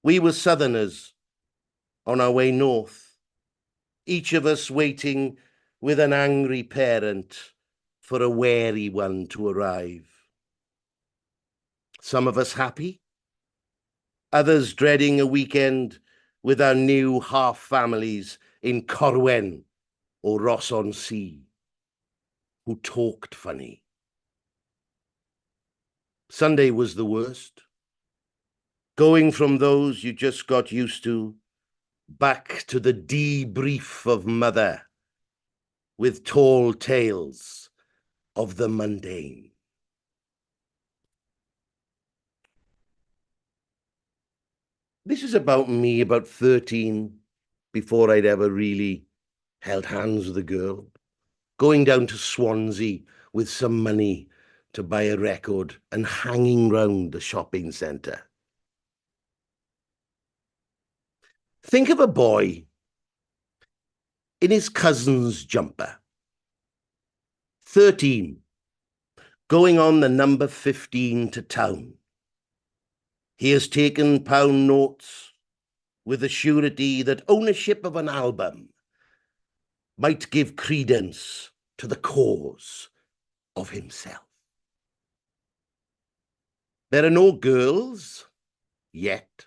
We were southerners on our way north, each of us waiting with an angry parent for a wary one to arrive. Some of us happy, others dreading a weekend with our new half families in Corwen or Ross-on-Sea, who talked funny. Sunday was the worst. Going from those you just got used to, back to the debrief of mother, with tall tales of the mundane. This is about me, about 13, before I'd ever really held hands with a girl, going down to Swansea with some money to buy a record and hanging round the shopping centre. Think of a boy in his cousin's jumper, 13, going on the number 15 to town. He has taken pound notes with the surety that ownership of an album might give credence to the cause of himself. There are no girls yet.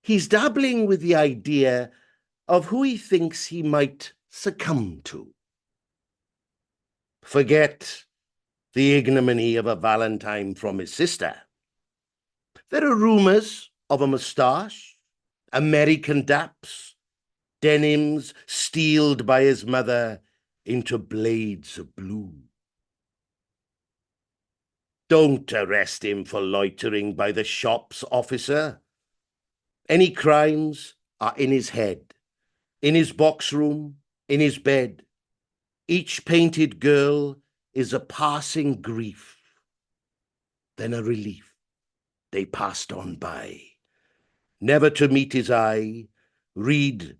He's dabbling with the idea of who he thinks he might succumb to. Forget the ignominy of a valentine from his sister. There are rumours of a moustache, American daps, denims steeled by his mother into blades of blue. Don't arrest him for loitering by the shops, officer. Any crimes are in his head, in his box room, in his bed. Each painted girl is a passing grief, then a relief. They passed on by, never to meet his eye, read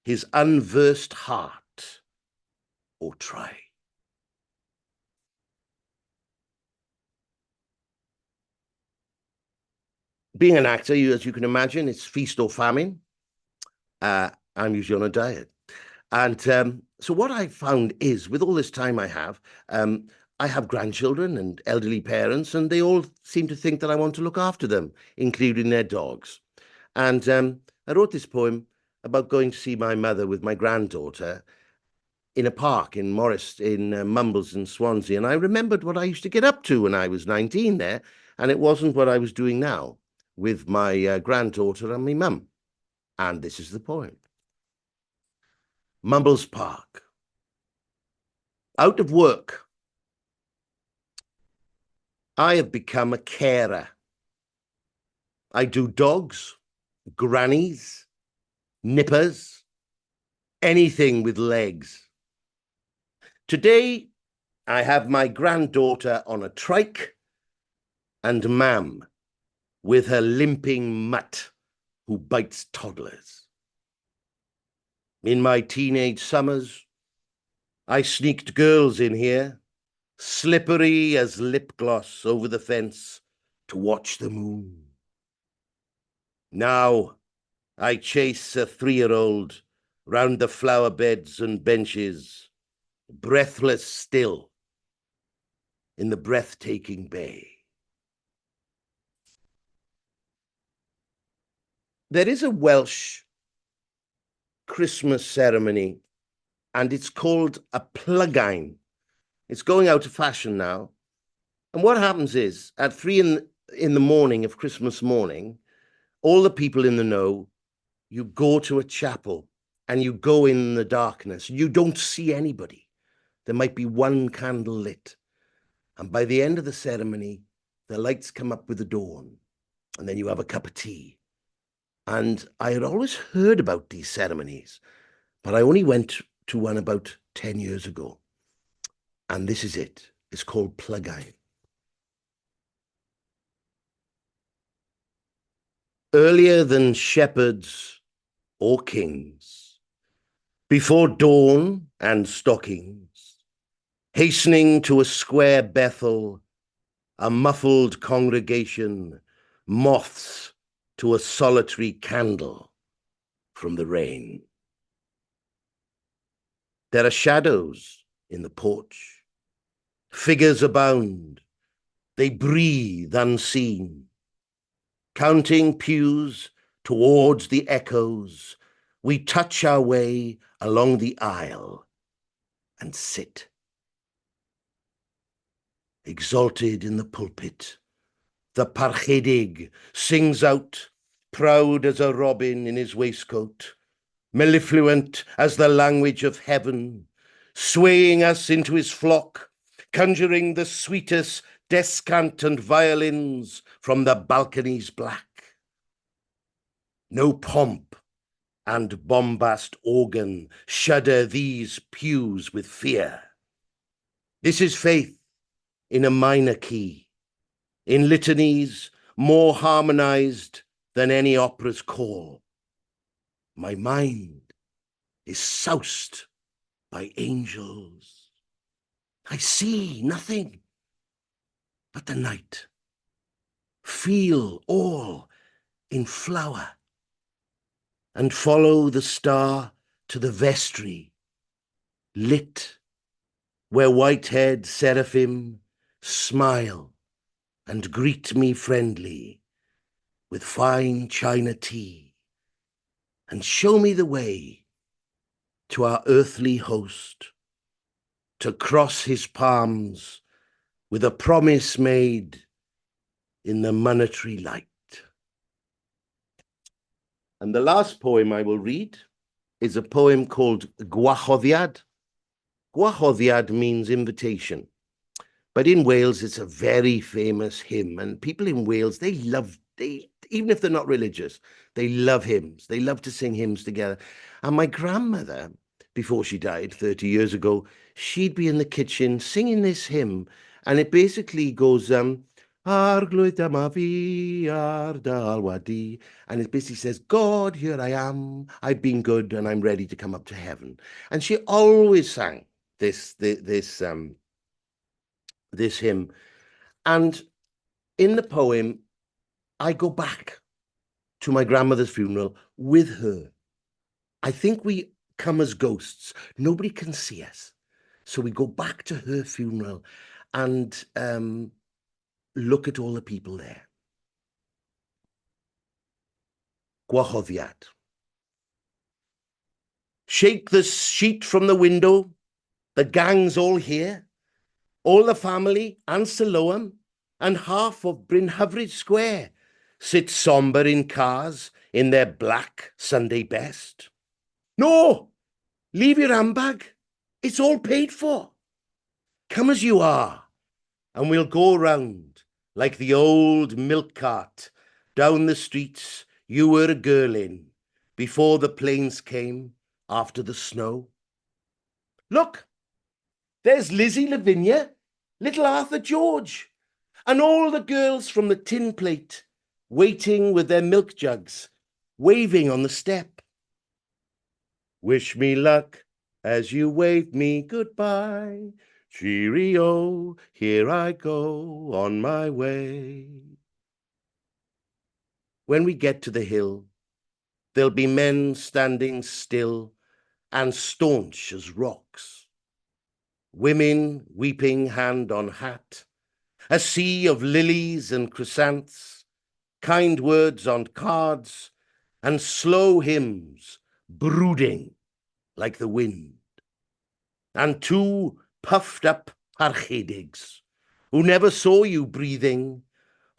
his unversed heart, or try. Being an actor, as you can imagine, it's feast or famine. I'm usually on a diet. And so what I found is, with all this time I have grandchildren and elderly parents, and they all seem to think that I want to look after them, including their dogs. And I wrote this poem about going to see my mother with my granddaughter in a park in Morris, in Mumbles in Swansea. And I remembered what I used to get up to when I was 19 there, and it wasn't what I was doing now. with my granddaughter and my mum. And this is the poem. Mumbles Park. Out of work, I have become a carer. I do dogs, grannies, nippers, anything with legs. Today, I have my granddaughter on a trike and Mam with her limping mutt who bites toddlers. In my teenage summers, I sneaked girls in here, slippery as lip gloss over the fence to watch the moon. Now I chase a 3-year-old round the flower beds and benches, breathless still in the breathtaking bay. There is a Welsh Christmas ceremony, and it's called a plygain. It's going out of fashion now. And what happens is, at 3 in the morning of Christmas morning, all the people in the know, you go to a chapel and you go in the darkness. You don't see anybody. There might be one candle lit. And by the end of the ceremony, the lights come up with the dawn. And then you have a cup of tea. And I had always heard about these ceremonies, but I only went to one about 10 years ago. And this is it. It's called plygain. Earlier than shepherds or kings, before dawn and stockings, hastening to a square Bethel, a muffled congregation, moths to a solitary candle from the rain. There are shadows in the porch. Figures abound. They breathe unseen. Counting pews towards the echoes, we touch our way along the aisle and sit. Exalted in the pulpit, the parchedig sings out, proud as a robin in his waistcoat, mellifluent as the language of heaven, swaying us into his flock, conjuring the sweetest descant and violins from the balconies black. No pomp and bombast organ shudder these pews with fear. This is faith in a minor key, in litanies more harmonized than any opera's call. My mind is soused by angels. I see nothing but the night. Feel all in flower and follow the star to the vestry, lit where white-haired seraphim smile and greet me friendly with fine china tea and show me the way to our earthly host, to cross his palms with a promise made in the monetary light. And the last poem I will read is a poem called Gwahoddiad. Gwahoddiad means invitation. But in Wales, it's a very famous hymn. And people in Wales, even if they're not religious, they love hymns. They love to sing hymns together. And my grandmother, before she died 30 years ago, she'd be in the kitchen singing this hymn. And it basically goes, Arglwydd dyma fi ar dy alwadi. And it basically says, God, here I am. I've been good and I'm ready to come up to heaven. And she always sang this hymn. And in the poem, I go back to my grandmother's funeral with her. I think we come as ghosts. Nobody can see us. So we go back to her funeral and look at all the people there. Gwahoddiad. Shake the sheet from the window. The gang's all here. All the family and Siloam and half of Bryn Hyfryd Square. sit sombre in cars in their black Sunday best? No, leave your handbag. It's all paid for. Come as you are, and we'll go round like the old milk cart down the streets you were a girl in before the planes came after the snow. Look, there's Lizzie Lavinia, little Arthur George, and all the girls from the tin plate waiting with their milk jugs, waving on the step. Wish me luck as you wave me goodbye. Cheerio, here I go on my way. When we get to the hill, there'll be men standing still and staunch as rocks. Women weeping hand on hat, a sea of lilies and chrysanths, kind words on cards, and slow hymns brooding like the wind. And two puffed up parchedigs who never saw you breathing,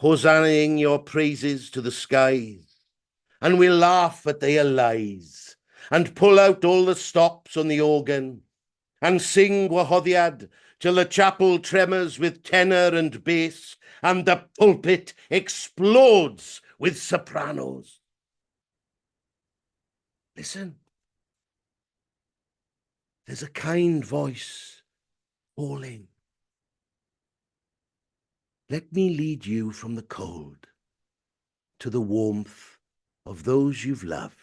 hosannaing your praises to the skies. And we'll laugh at their lies and pull out all the stops on the organ and sing wahoddiad till the chapel tremors with tenor and bass and the pulpit explodes with sopranos. Listen. There's a kind voice calling. Let me lead you from the cold to the warmth of those you've loved,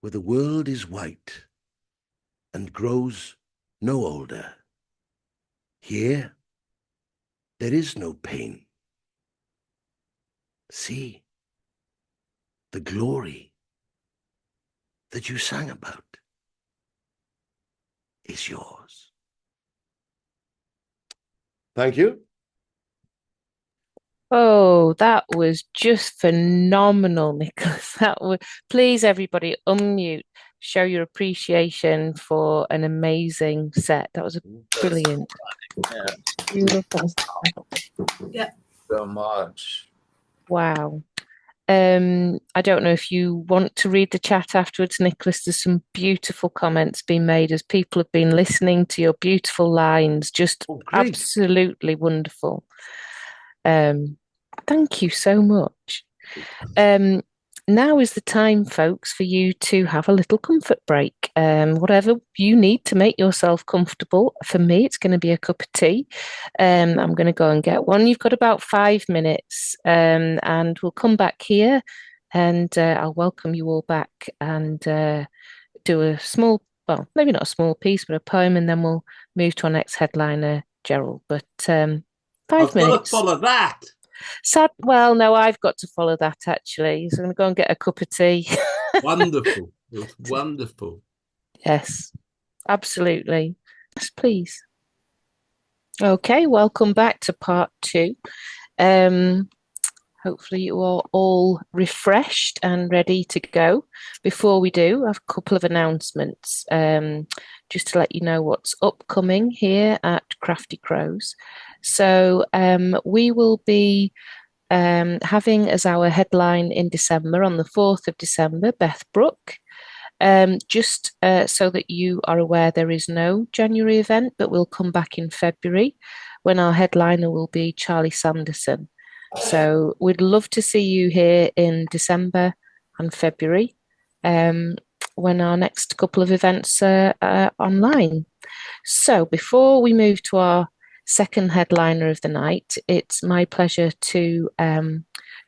where the world is white and grows no older. Here, there is no pain. See, the glory that you sang about is yours. Thank you. Oh, that was just phenomenal, Nicholas. That was, please, everybody, unmute, show your appreciation for an amazing set. That was brilliant. Yeah. Beautiful. Yeah. So much. Wow. I don't know if you want to read the chat afterwards, Nicholas. There's some beautiful comments being made as people have been listening to your beautiful lines. Just absolutely wonderful. Thank you so much. Now is the time, folks, for you to have a little comfort break. Whatever you need to make yourself comfortable. For me, it's going to be a cup of tea. I'm going to go and get one. You've got about 5 minutes, and we'll come back here, and I'll welcome you all back and do a small, well, maybe not a small piece, but a poem, and then we'll move to our next headliner, Gerald. But 5 I've minutes. got to follow that. Sad. Well, no, I've got to follow that actually. So I'm going to go and get a cup of tea. Wonderful. It was wonderful. Yes, absolutely. Yes, please. Okay, welcome back to part 2. Hopefully you are all refreshed and ready to go. Before we do, I have a couple of announcements just to let you know what's upcoming here at Crafty Crows. So we will be having as our headline in December, on the 4th of December, Beth Brooke. Just so that you are aware, there is no January event, but we'll come back in February when our headliner will be Charlie Sanderson. So we'd love to see you here in December and February when our next couple of events are online. So before we move to our second headliner of the night, it's my pleasure to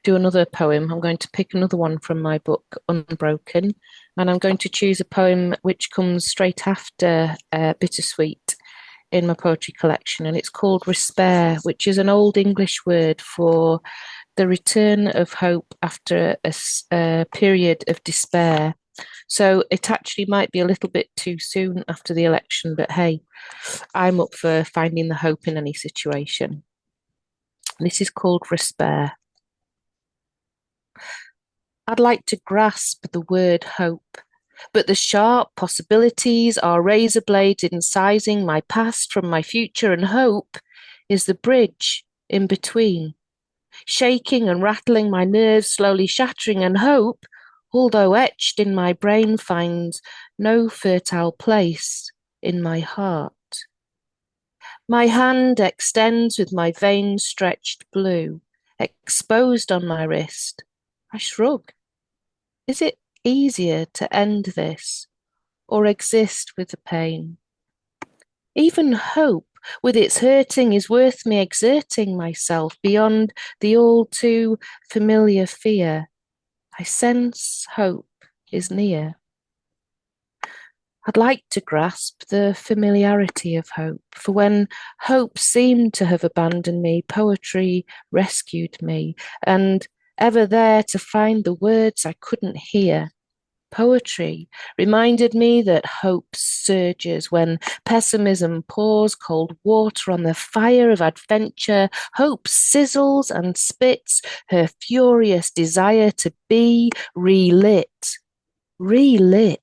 do another poem. I'm going to pick another one from my book, Unbroken, and I'm going to choose a poem which comes straight after Bittersweet in my poetry collection, and it's called Respair, which is an old English word for the return of hope after a period of despair. So it actually might be a little bit too soon after the election, but hey, I'm up for finding the hope in any situation. This is called Respair. I'd like to grasp the word hope, but the sharp possibilities are razor blades incising my past from my future, and hope is the bridge in between. shaking and rattling, my nerves slowly shattering, and hope, although etched in my brain, finds no fertile place in my heart. My hand extends with my veins stretched blue, exposed on my wrist. I shrug. Is it easier to end this, or exist with the pain? Even hope, with its hurting, is worth me exerting myself beyond the all too familiar fear. I sense hope is near. I'd like to grasp the familiarity of hope, for when hope seemed to have abandoned me, poetry rescued me, and ever there to find the words I couldn't hear. Poetry reminded me that hope surges when pessimism pours cold water on the fire of adventure. Hope sizzles and spits her furious desire to be relit. Relit.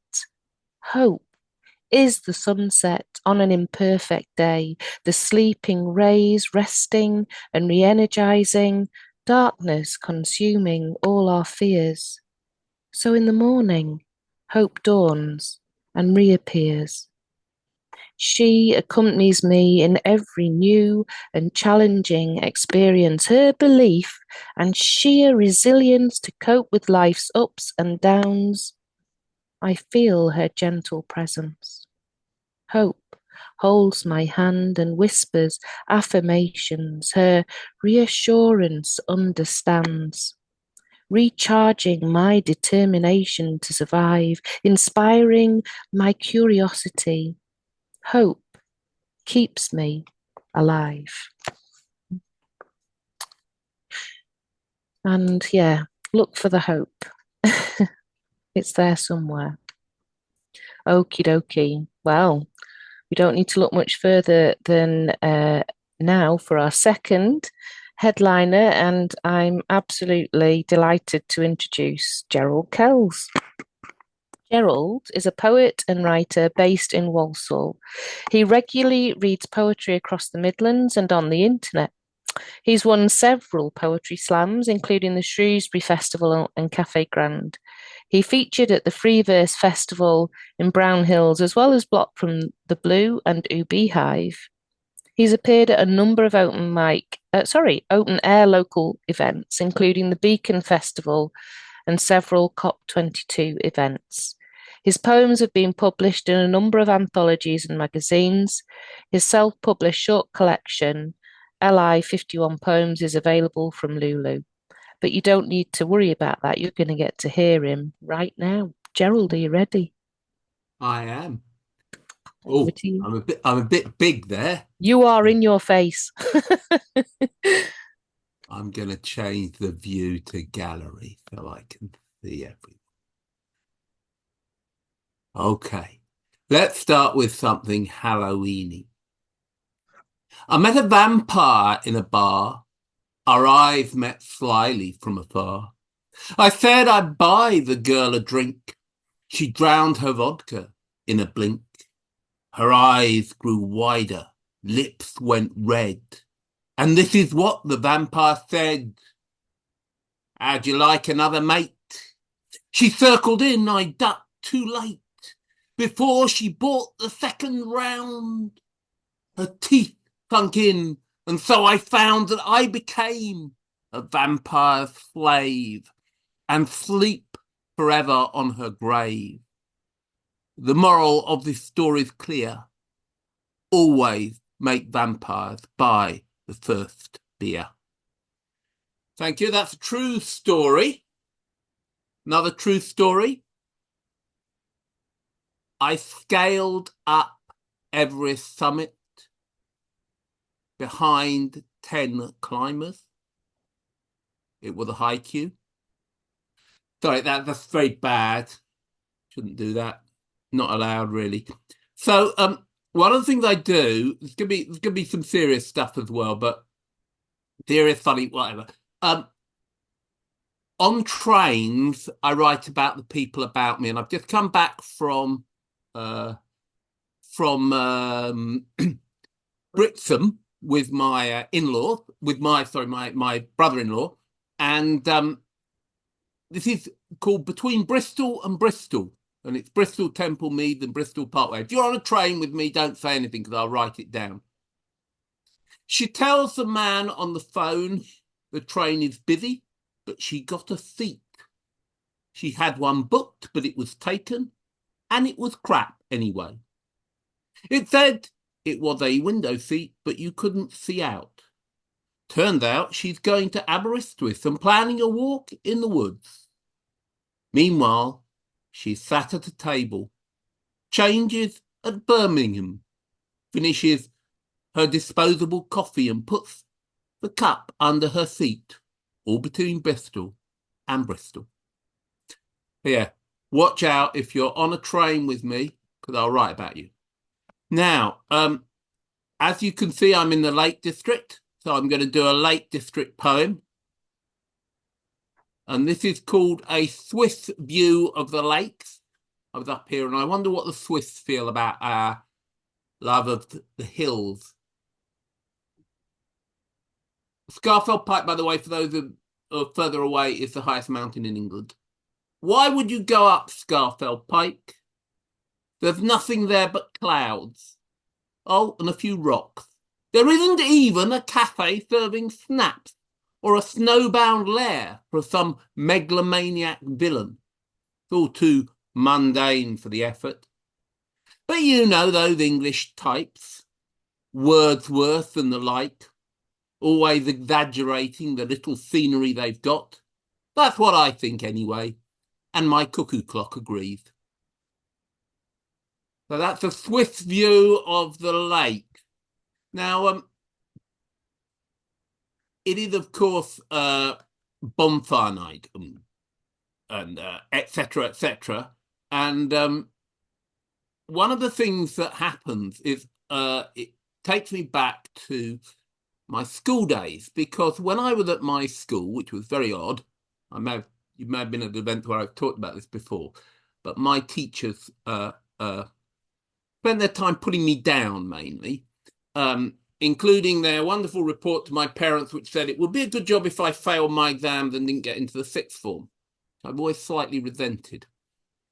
Hope is the sunset on an imperfect day, the sleeping rays resting and re-energizing, darkness consuming all our fears. So in the morning, hope dawns and reappears. She accompanies me in every new and challenging experience. Her belief and sheer resilience to cope with life's ups and downs. I feel her gentle presence. Hope holds my hand and whispers affirmations. Her reassurance understands, recharging my determination to survive, inspiring my curiosity. Hope keeps me alive. And yeah, look for the hope. It's there somewhere. Okie dokie. Well, we don't need to look much further than now for our second headliner, and I'm absolutely delighted to introduce Gerald Kells. Gerald is a poet and writer based in Walsall. He regularly reads poetry across the Midlands and on the internet. He's won several poetry slams, including the Shrewsbury Festival and Café Grande. He featured at the Freeverse Festival in Brownhills, as well as Blot from the Blue and Oooh Beehive. He's appeared at a number of open air local events, including the Beacon Festival and several COP22 events. His poems have been published in a number of anthologies and magazines. His self-published short collection, LI 51 Poems, is available from Lulu. But you don't need to worry about that. You're going to get to hear him right now. Gerald, are you ready? I am. Oh, I'm a bit big there. You are in your face. I'm going to change the view to gallery so I can see everything. Okay, let's start with something Halloweeny. I met a vampire in a bar. Our eyes met slyly from afar. I said I'd buy the girl a drink. She drowned her vodka in a blink. Her eyes grew wider, lips went red. And this is what the vampire said. How'd you like another mate? She circled in, I ducked too late. Before she bought the second round, her teeth sunk in, and so I found that I became a vampire slave and sleep forever on her grave. The moral of this story is clear. Always make vampires buy the first beer. Thank you. That's a true story. Another true story. I scaled up Everest summit behind 10 climbers. It was a high queue. Sorry, that's very bad. Shouldn't do that. Not allowed, really. So, one of the things I do, there's gonna be some serious stuff as well, but serious, funny, whatever. On trains, I write about the people about me, and I've just come back from Brixham, with my in-law, with my brother-in-law, and this is called Between Bristol and Bristol, and it's Bristol Temple Meads and Bristol Parkway. If you're on a train with me, don't say anything because I'll write it down. She tells the man on the phone the train is busy, but she got a seat. She had one booked, but it was taken, and it was crap anyway. It said it was a window seat, but you couldn't see out. Turned out she's going to Aberystwyth and planning a walk in the woods. Meanwhile, she sat at a table, changes at Birmingham, finishes her disposable coffee and puts the cup under her seat, all between Bristol and Bristol. Yeah, watch out if you're on a train with me, because I'll write about you. Now, as you can see, I'm in the Lake District, so I'm going to do a Lake District poem. And this is called A Swiss View of the Lakes. I was up here and I wonder what the Swiss feel about our love of the hills. Scafell Pike, by the way, for those who are further away, is the highest mountain in England. Why would you go up Scafell Pike? There's nothing there but clouds. Oh, and a few rocks. There isn't even a cafe serving snaps or a snowbound lair for some megalomaniac villain. It's all too mundane for the effort. But you know those English types, Wordsworth and the like, always exaggerating the little scenery they've got. That's what I think anyway, and my cuckoo clock agrees. So that's a Swiss view of the lake. Now, it is, of course, bonfire night and et cetera, et cetera. And one of the things that happens is it takes me back to my school days, because when I was at my school, which was very odd, you may have been at an event where I've talked about this before, but my teachers spent their time putting me down mainly, including their wonderful report to my parents, which said it would be a good job if I failed my exams and didn't get into the sixth form. I've always slightly resented.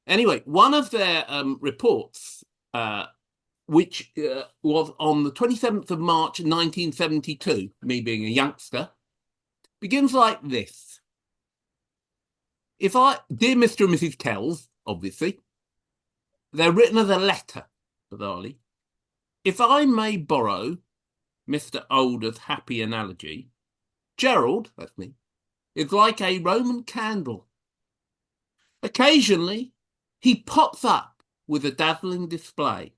Anyway, one of their reports, which was on the 27th of March, 1972, me being a youngster, begins like this. Dear Mr. and Mrs. Kells, obviously, they're written as a letter, bizarrely. If I may borrow Mr. Older's happy analogy, Gerald, that's me, is like a Roman candle. Occasionally, he pops up with a dazzling display.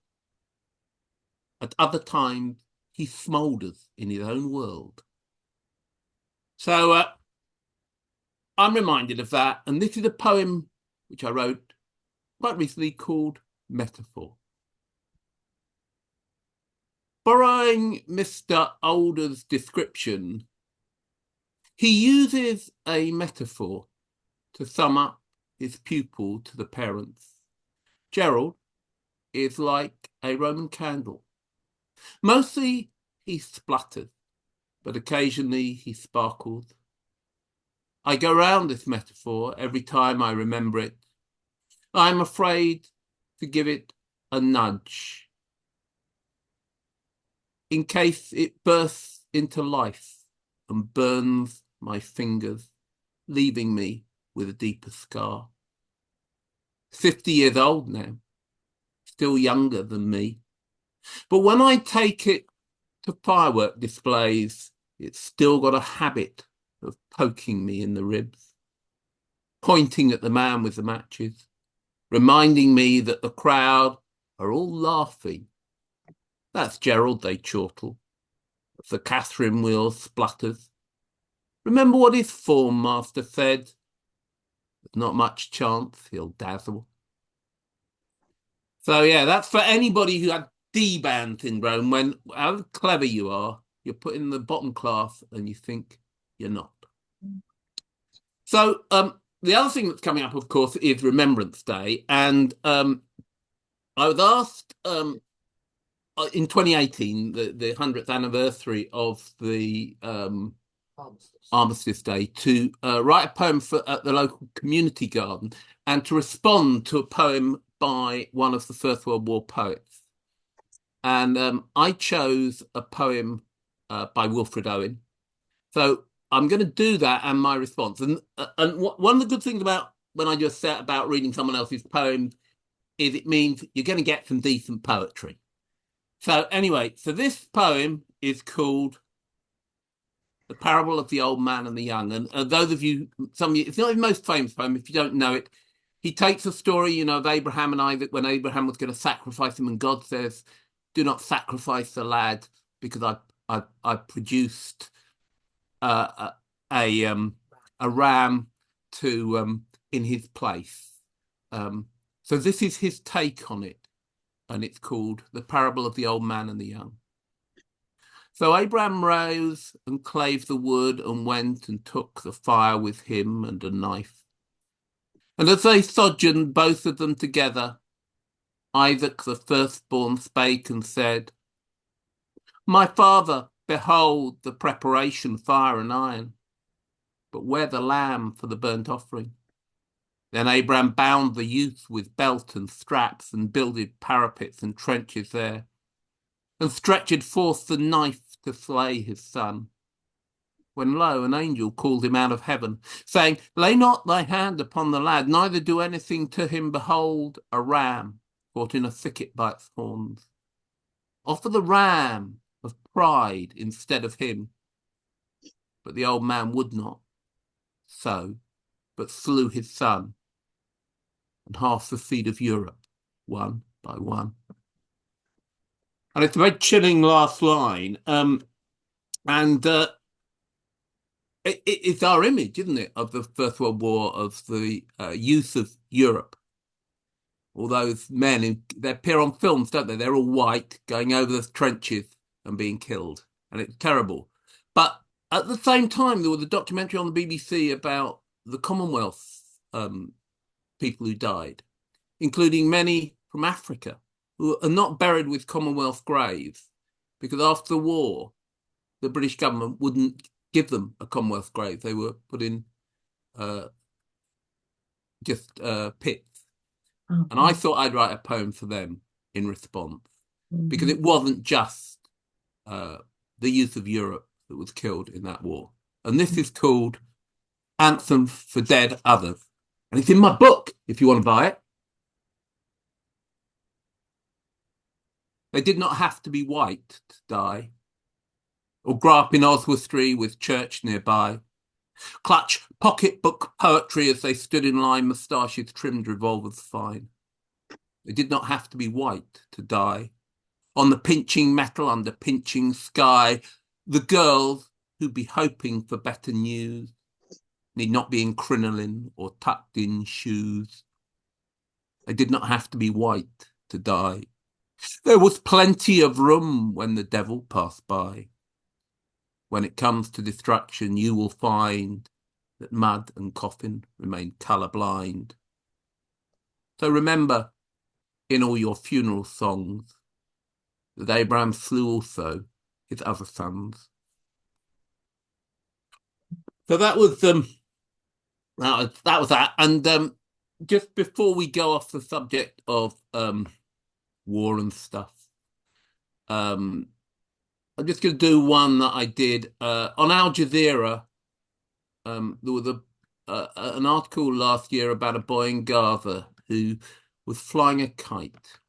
At other times, he smoulders in his own world. So I'm reminded of that, and this is a poem which I wrote quite recently called Metaphor. Borrowing Mr. Older's description, he uses a metaphor to sum up his pupil to the parents. Gerald is like a Roman candle. Mostly he splutters, but occasionally he sparkles. I go round this metaphor every time I remember it. I'm afraid to give it a nudge, in case it bursts into life and burns my fingers, leaving me with a deeper scar. 50 years old now, still younger than me. But when I take it to firework displays, it's still got a habit of poking me in the ribs, pointing at the man with the matches, reminding me that the crowd are all laughing. That's Gerald, they chortle. The Catherine wheel splutters. Remember what his form master said? There's not much chance he'll dazzle. So yeah, that's for anybody who had D-band syndrome, when however clever you are, you're put in the bottom class and you think you're not. So the other thing that's coming up, of course, is Remembrance Day. And I was asked in 2018, the 100th anniversary of the Armistice Day, to write a poem at the local community garden and to respond to a poem by one of the First World War poets. And I chose a poem by Wilfred Owen. So I'm going to do that and my response. And one of the good things about when I just set about reading someone else's poem is it means you're going to get some decent poetry. So anyway, so this poem is called The Parable of the Old Man and the Young. And those of you, some of you, it's not his most famous poem if you don't know it. He takes a story, you know, of Abraham and Isaac when Abraham was going to sacrifice him, and God says, "Do not sacrifice the lad because I produced a ram to in his place." So this is his take on it, and it's called The Parable of the Old Man and the Young. So Abraham rose and clave the wood and went and took the fire with him and a knife. And as they sojourned, both of them together, Isaac the firstborn spake and said, "My father, behold the preparation, fire and iron, but where the lamb for the burnt offering?" Then Abraham bound the youth with belt and straps and builded parapets and trenches there, and stretched forth the knife to slay his son. When lo, an angel called him out of heaven, saying, "Lay not thy hand upon the lad, neither do anything to him. Behold, a ram caught in a thicket by its horns. Offer the ram of pride instead of him." But the old man would not so, but slew his son and half the seed of Europe, one by one. And it's a very chilling last line. It's our image, isn't it, of the First World War, of the youth of Europe. All those men, they appear on films, don't they? They're all white, going over the trenches and being killed. And it's terrible. But at the same time, there was a documentary on the BBC about the Commonwealth people who died, including many from Africa, who are not buried with Commonwealth graves, because after the war, the British government wouldn't give them a Commonwealth grave. They were put in just pits. Oh. And I thought I'd write a poem for them in response, because it wasn't just the youth of Europe that was killed in that war. And this is called Anthem for Dead Others. And it's in my book, if you want to buy it. They did not have to be white to die, or grow up in Oswestry with church nearby, clutch pocketbook poetry as they stood in line, moustaches trimmed, revolvers fine. They did not have to be white to die. On the pinching metal under pinching sky, the girls who'd be hoping for better news need not be in crinoline or tucked in shoes. They did not have to be white to die. There was plenty of room when the devil passed by. When it comes to destruction, you will find that mud and coffin remain colour-blind. So remember, in all your funeral songs, that Abraham slew also his other sons. So that was that. And just before we go off the subject of war and stuff, I'm just going to do one that I did on Al Jazeera. There was an article last year about a boy in Gaza who was flying a kite.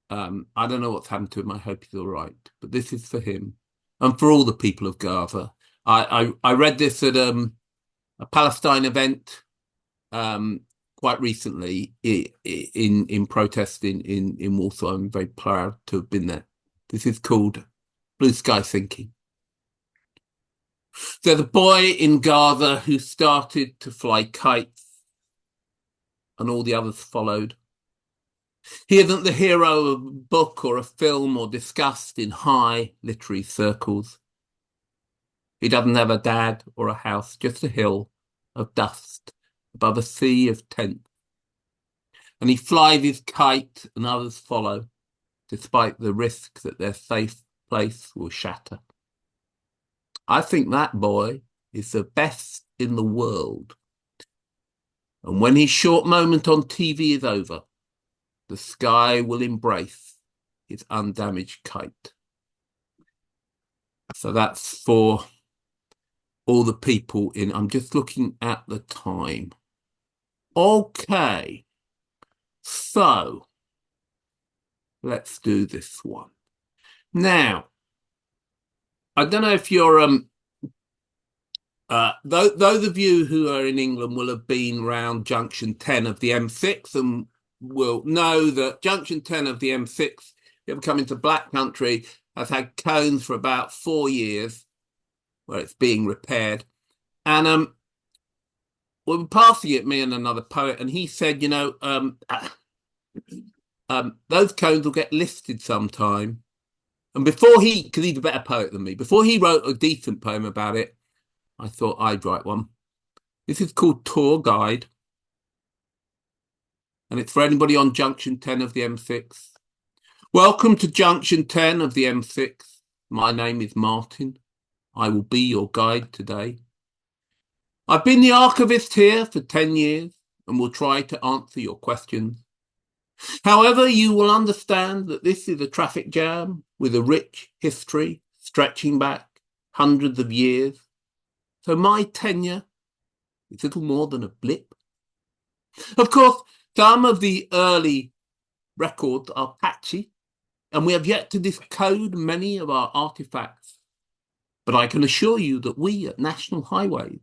I don't know what's happened to him. I hope he's all right. But this is for him and for all the people of Gaza. I read this at a Palestine event quite recently in protest in Walsall. I'm very proud to have been there. This is called Blue Sky Thinking. There's a boy in Gaza who started to fly kites, and all the others followed. He isn't the hero of a book or a film or discussed in high literary circles. He doesn't have a dad or a house, just a hill of dust above a sea of tents. And he flies his kite and others follow. despite the risk that their safe place will shatter. I think that boy is the best in the world. And when his short moment on TV is over, the sky will embrace his undamaged kite. So that's for all the people in. I'm just looking at the time. Okay. So let's do this one. Now, I don't know if you're those of you who are in England will have been round junction 10 of the M6 and will know that junction 10 of the M6, if you ever come into Black Country, has had cones for about 4 years where it's being repaired. And we were passing it, me and another poet, and he said, you know, those cones will get listed sometime. And before because he's a better poet than me, before he wrote a decent poem about it, I thought I'd write one. This is called Tour Guide. And it's for anybody on junction 10 of the M6. Welcome to junction 10 of the M6. My name is Martin. I will be your guide today. I've been the archivist here for 10 years and will try to answer your questions. However, you will understand that this is a traffic jam with a rich history stretching back hundreds of years. So my tenure is little more than a blip. Of course, some of the early records are patchy, and we have yet to decode many of our artifacts. But I can assure you that we at National Highways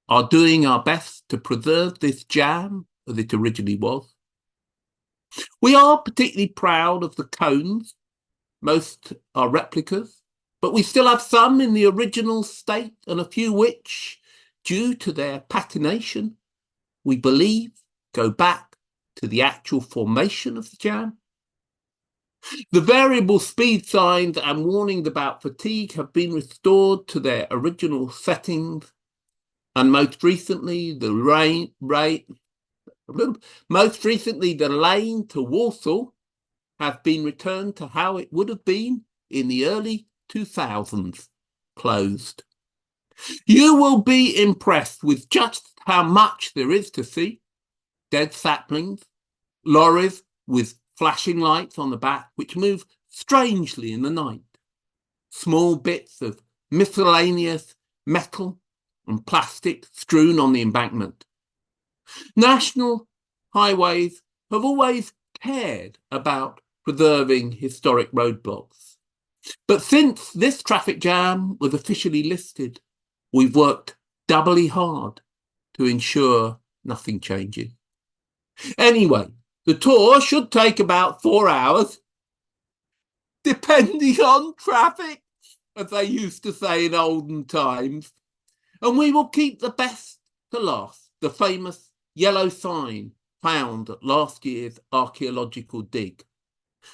are doing our best to preserve this jam as it originally was. We are particularly proud of the cones. Most are replicas, but we still have some in the original state and a few which, due to their patination, we believe go back to the actual formation of the jam. The variable speed signs and warnings about fatigue have been restored to their original settings, and most recently the lane to Walsall has been returned to how it would have been in the early 2000s, closed. You will be impressed with just how much there is to see. Dead saplings, lorries with flashing lights on the back which move strangely in the night, small bits of miscellaneous metal and plastic strewn on the embankment. National Highways have always cared about preserving historic roadblocks. But since this traffic jam was officially listed, we've worked doubly hard to ensure nothing changes. Anyway, the tour should take about 4 hours, depending on traffic, as they used to say in olden times. And we will keep the best to last, the famous yellow sign found at last year's archaeological dig.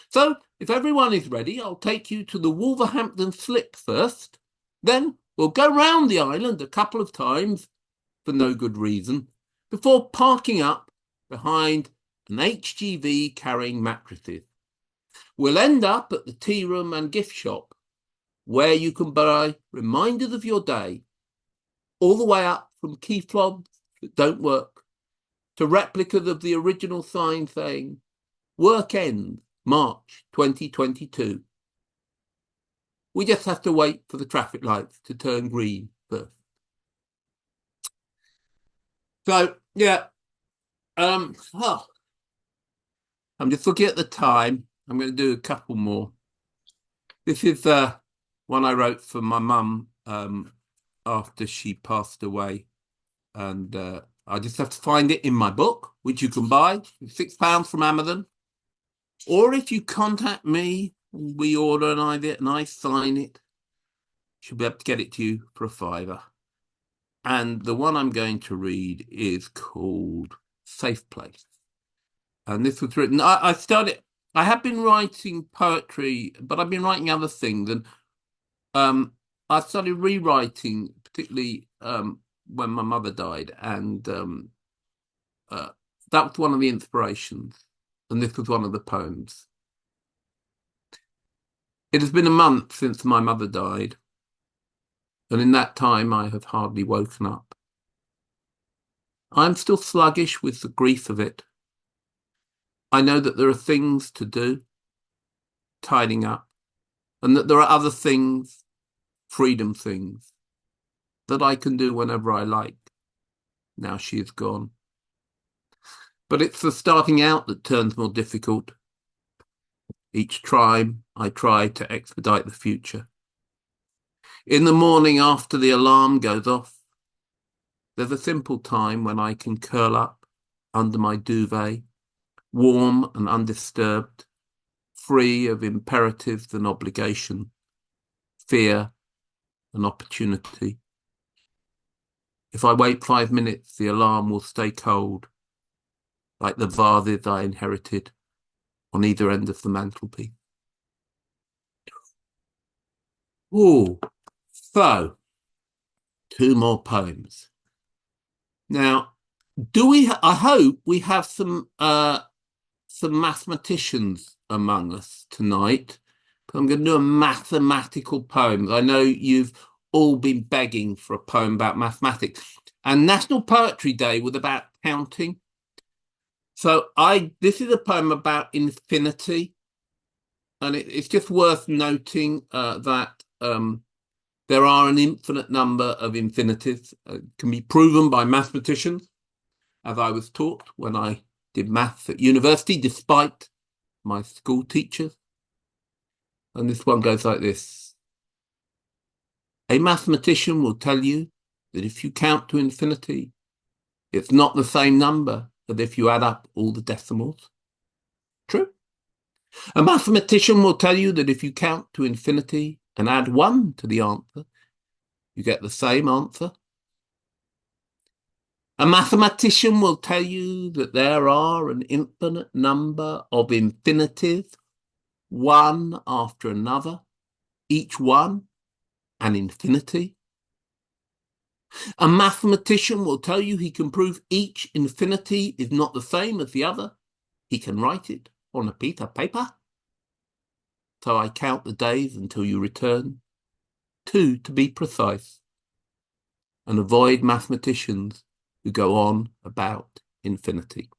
So, if everyone is ready, I'll take you to the Wolverhampton Slip first. Then we'll go round the island a couple of times, for no good reason, before parking up behind an HGV carrying mattresses. We'll end up at the tea room and gift shop, where you can buy reminders of your day, all the way up from key fobs that don't work, to replicas of the original sign saying, "Work ends March 2022. We just have to wait for the traffic lights to turn green first. So, yeah. I'm just looking at the time. I'm going to do a couple more. This is one I wrote for my mum after she passed away. And I just have to find it in my book, which you can buy. It's £6 from Amazon. Or if you contact me, we order and I sign it, she'll be able to get it to you for £5. And the one I'm going to read is called Safe Place. And this was written, I have been writing poetry, but I've been writing other things. And I started rewriting, particularly when my mother died. And that was one of the inspirations. And this was one of the poems. It has been a month since my mother died, and in that time I have hardly woken up. I am still sluggish with the grief of it. I know that there are things to do, tidying up, and that there are other things, freedom things, that I can do whenever I like, now she is gone. But it's the starting out that turns more difficult. Each time I try to expedite the future. In the morning after the alarm goes off, there's a simple time when I can curl up under my duvet, warm and undisturbed, free of imperatives and obligation, fear and opportunity. If I wait 5 minutes, the alarm will stay cold, like the vases I inherited on either end of the mantelpiece. Oh, so 2 more poems. Now, I hope we have some mathematicians among us tonight. I'm going to do a mathematical poem. I know you've all been begging for a poem about mathematics, and National Poetry Day was about counting. So this is a poem about infinity, and it's just worth noting that there are an infinite number of infinities. Can be proven by mathematicians, as I was taught when I did maths at university, despite my school teachers. And this one goes like this. A mathematician will tell you that if you count to infinity, it's not the same number as if you add up all the decimals. True. A mathematician will tell you that if you count to infinity and add 1 to the answer, you get the same answer. A mathematician will tell you that there are an infinite number of infinities, one after another, each one an infinity. A mathematician will tell you he can prove each infinity is not the same as the other. He can write it on a piece of paper. So I count the days until you return, 2 to be precise, and avoid mathematicians who go on about infinity.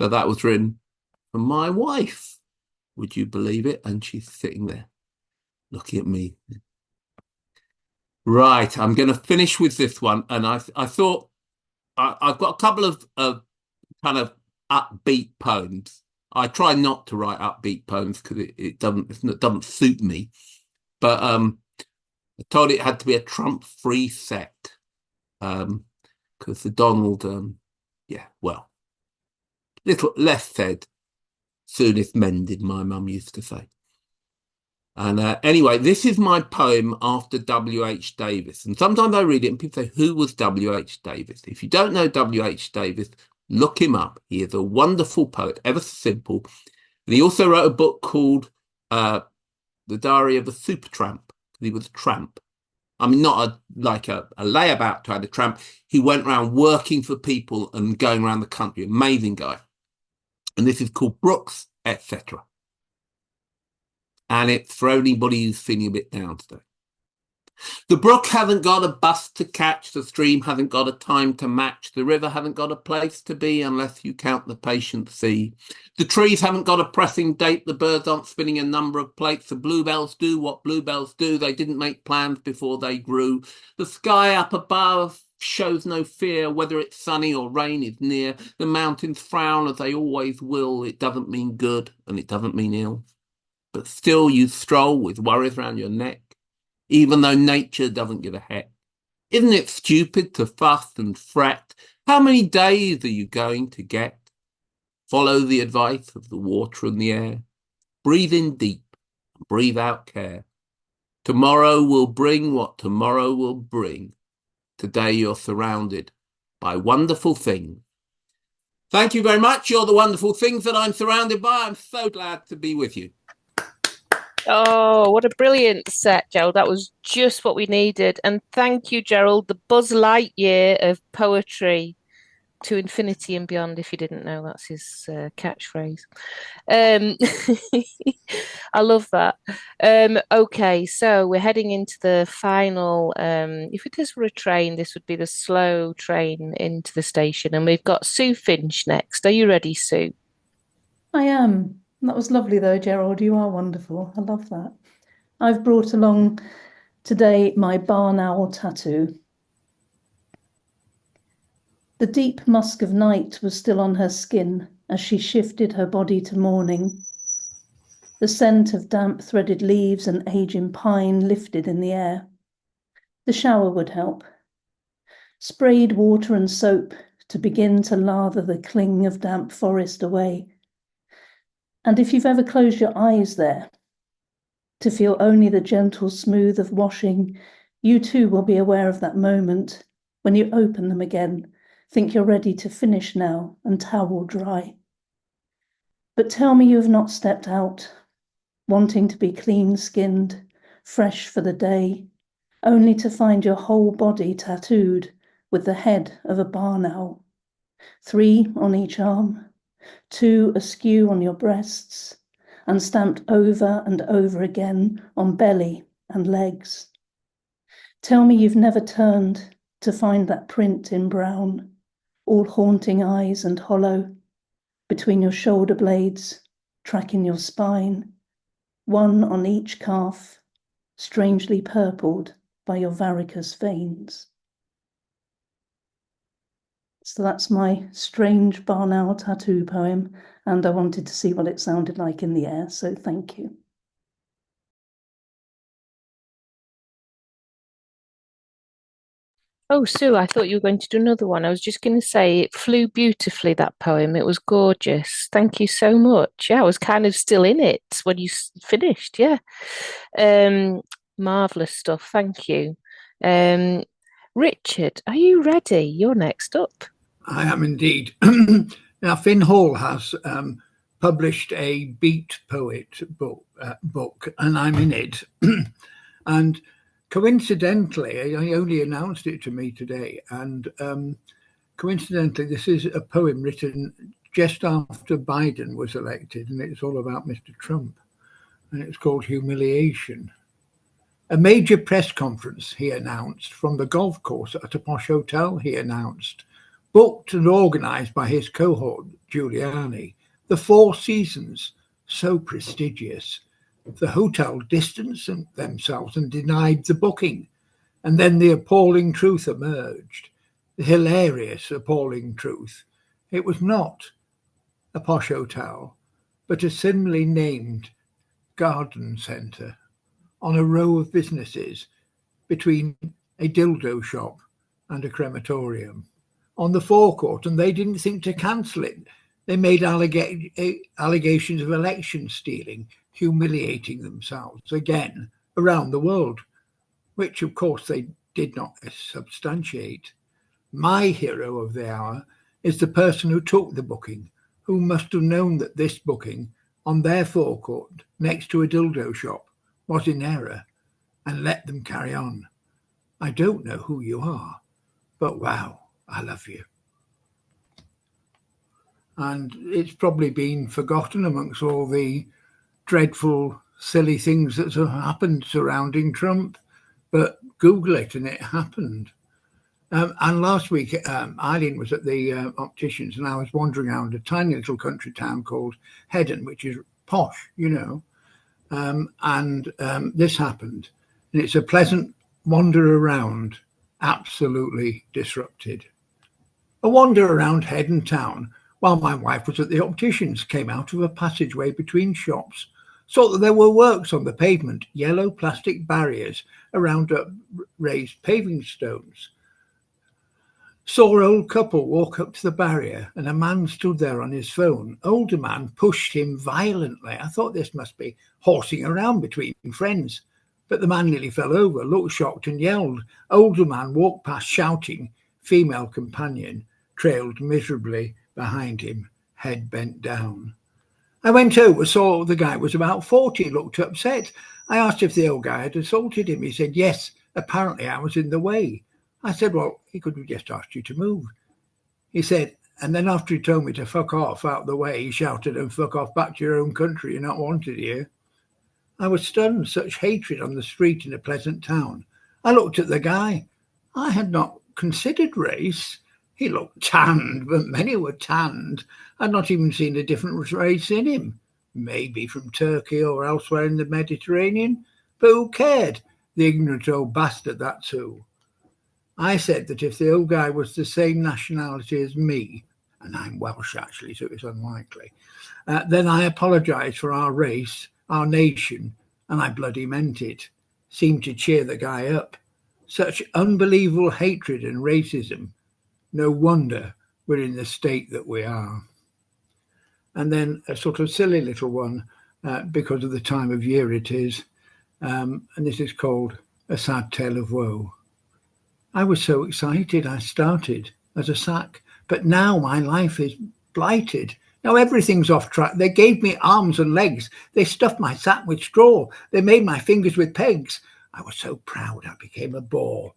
So that was written for my wife, would you believe it? And she's sitting there looking at me. Right, I'm going to finish with this one. And I thought I've got a couple of kind of upbeat poems. I try not to write upbeat poems because it doesn't suit me. But I told it had to be a Trump-free set. Because the Donald, well, little less said, soonest mended, my mum used to say. And anyway, this is my poem after W.H. Davis. And sometimes I read it and people say, who was W.H. Davis? If you don't know W.H. Davis, look him up. He is a wonderful poet, ever so simple. And he also wrote a book called The Diary of a Supertramp. He was a tramp. I mean, not like a layabout to have a tramp. He went around working for people and going around the country. Amazing guy. And this is called Brooks, etc. And it's for anybody who's feeling a bit down today. The brook hasn't got a bus to catch. The stream hasn't got a time to match. The river hasn't got a place to be unless you count the patient sea. The trees haven't got a pressing date. The birds aren't spinning a number of plates. The bluebells do what bluebells do. They didn't make plans before they grew. The sky up above shows no fear. Whether it's sunny or rain is near. The mountains frown as they always will. It doesn't mean good and it doesn't mean ill. But still you stroll with worries around your neck, even though nature doesn't give a heck. Isn't it stupid to fuss and fret? How many days are you going to get? Follow the advice of the water and the air. Breathe in deep and breathe out care. Tomorrow will bring what tomorrow will bring. Today you're surrounded by wonderful things. Thank you very much. You're the wonderful things that I'm surrounded by. I'm so glad to be with you. Oh, what a brilliant set, Gerald. That was just what we needed. And thank you, Gerald, the Buzz Lightyear of poetry. To infinity and beyond, if you didn't know, that's his catchphrase. Um, I love that. Okay, so we're heading into the final. If it were a train, this would be the slow train into the station, and we've got Sue Finch next. Are you ready, Sue? I am. That was lovely, though, Gerald. You are wonderful. I love that. I've brought along today my barn owl tattoo. The deep musk of night was still on her skin as she shifted her body to morning. The scent of damp threaded leaves and aging pine lifted in the air. The shower would help. Sprayed water and soap to begin to lather the cling of damp forest away. And if you've ever closed your eyes there, to feel only the gentle smooth of washing, you too will be aware of that moment when you open them again, think you're ready to finish now and towel dry. But tell me you have not stepped out, wanting to be clean-skinned, fresh for the day, only to find your whole body tattooed with the head of a barn owl, 3 on each arm, 2 askew on your breasts, and stamped over and over again on belly and legs. Tell me you've never turned to find that print in brown, all haunting eyes and hollow, between your shoulder blades, tracking your spine, 1 on each calf, strangely purpled by your varicose veins. So that's my strange barn owl tattoo poem, and I wanted to see what it sounded like in the air, so thank you. Oh, Sue, I thought you were going to do another one. I was just going to say it flew beautifully, that poem. It was gorgeous. Thank you so much. Yeah, I was kind of still in it when you finished. Yeah. Marvelous stuff. Thank you. Richard, are you ready? You're next up. I am indeed. Now, Finn Hall has published a Beat Poet book, and I'm in it. And coincidentally, he only announced it to me today, and coincidentally, this is a poem written just after Biden was elected, and it's all about Mr. Trump, and it's called Humiliation. A major press conference, he announced, from the golf course at a posh hotel, he announced, booked and organised by his cohort, Giuliani, the 4 Seasons, so prestigious. The hotel distanced themselves and denied the booking. And then the appalling truth emerged. The hilarious, appalling truth. It was not a posh hotel, but a similarly named garden centre on a row of businesses between a dildo shop and a crematorium on the forecourt, and they didn't think to cancel it. They made allegations of election stealing, humiliating themselves again around the world, which of course they did not substantiate. My hero of the hour is the person who took the booking, who must have known that this booking on their forecourt next to a dildo shop was in error and let them carry on. I don't know who you are, but wow, I love you. And it's probably been forgotten amongst all the dreadful, silly things that have happened surrounding Trump, but Google it and it happened. And last week, Eileen was at the opticians, and I was wandering around a tiny little country town called Heddon, which is posh, you know, and this happened. And it's a pleasant wander around, absolutely disrupted. A wander around Heddon town while my wife was at the opticians, came out of a passageway between shops, saw that there were works on the pavement, yellow plastic barriers around raised paving stones. Saw an old couple walk up to the barrier and a man stood there on his phone. Older man pushed him violently. I thought this must be horsing around between friends. But the man nearly fell over, looked shocked and yelled. Older man walked past shouting. Female companion trailed miserably behind him, head bent down. I went over, saw the guy was about 40, looked upset. I asked if the old guy had assaulted him. He said, yes, apparently I was in the way. I said, well, he could have just asked you to move. He said, and then after he told me to fuck off out the way, he shouted, and fuck off back to your own country, you're not wanted here. I was stunned, such hatred on the street in a pleasant town. I looked at the guy. I had not considered race. He looked tanned, but many were tanned. I'd not even seen a different race in him. Maybe from Turkey or elsewhere in the Mediterranean, but who cared? The ignorant old bastard, that's who. I said that if the old guy was the same nationality as me, and I'm Welsh actually, so it's unlikely, then I apologised for our race, our nation, and I bloody meant it. Seemed to cheer the guy up. Such unbelievable hatred and racism. No wonder we're in the state that we are. And then a sort of silly little one, because of the time of year it is, and this is called A Sad Tale of Woe. I was so excited I started as a sack, but now my life is blighted. Now everything's off track. They gave me arms and legs. They stuffed my sack with straw. They made my fingers with pegs. I was so proud I became a bore.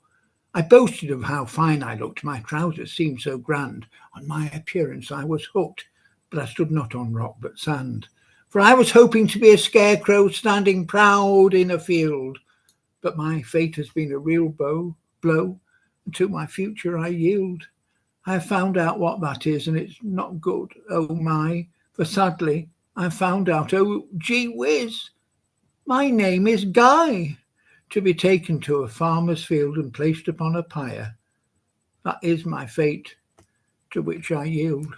I boasted of how fine I looked. My trousers seemed so grand. On my appearance I was hooked, but I stood not on rock but sand. For I was hoping to be a scarecrow standing proud in a field. But my fate has been a real blow, and to my future I yield. I have found out what that is, and it's not good, oh my, for sadly I found out, oh gee whiz, my name is Guy, to be taken to a farmer's field and placed upon a pyre. That is my fate, to which I yield,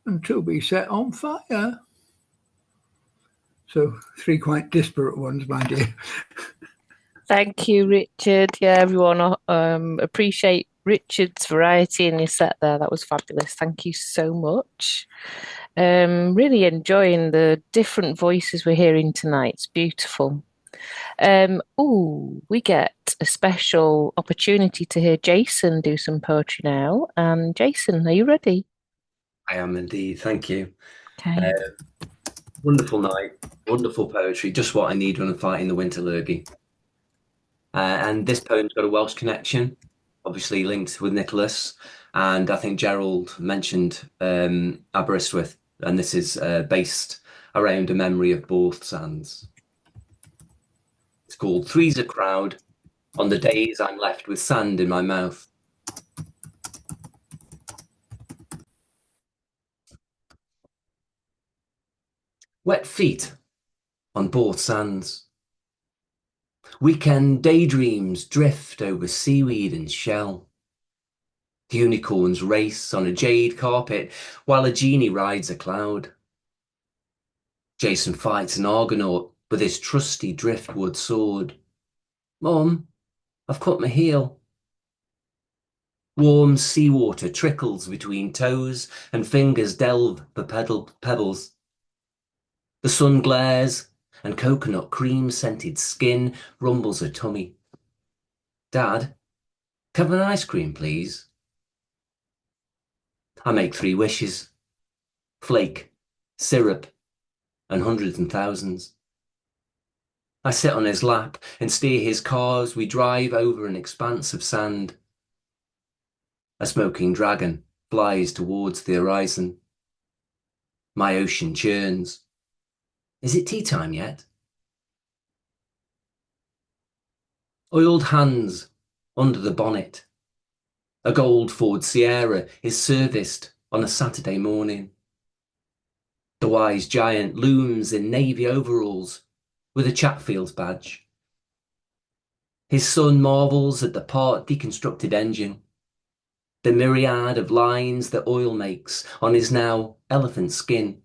and to be set on fire. So 3 quite disparate ones, my dear. Thank you, Richard. Yeah, everyone appreciate Richard's variety in your set there. That was fabulous. Thank you so much. Really enjoying the different voices we're hearing tonight. It's beautiful. We get a special opportunity to hear Jason do some poetry now. And Jason, are you ready? I am indeed. Thank you. Okay. Wonderful night, wonderful poetry, just what I need when I'm fighting the winter lurgy. And this poem's got a Welsh connection, obviously linked with Nicholas. And I think Gerald mentioned Aberystwyth, and this is based around a memory of both sands. It's called Three's a Crowd on the days I'm left with sand in my mouth. Wet feet on both sands. Weekend daydreams drift over seaweed and shell. Unicorns race on a jade carpet while a genie rides a cloud. Jason fights an Argonaut with his trusty driftwood sword. Mum, I've cut my heel. Warm seawater trickles between toes and fingers delve for pebbles. The sun glares and coconut cream-scented skin rumbles her tummy. Dad, can I have an ice cream, please? I make 3 wishes. Flake, syrup, and hundreds and thousands. I sit on his lap and steer his car as we drive over an expanse of sand. A smoking dragon flies towards the horizon. My ocean churns. Is it tea time yet? Oiled hands under the bonnet. A gold Ford Sierra is serviced on a Saturday morning. The wise giant looms in navy overalls with a Chatfield badge. His son marvels at the part deconstructed engine, the myriad of lines that oil makes on his now elephant skin.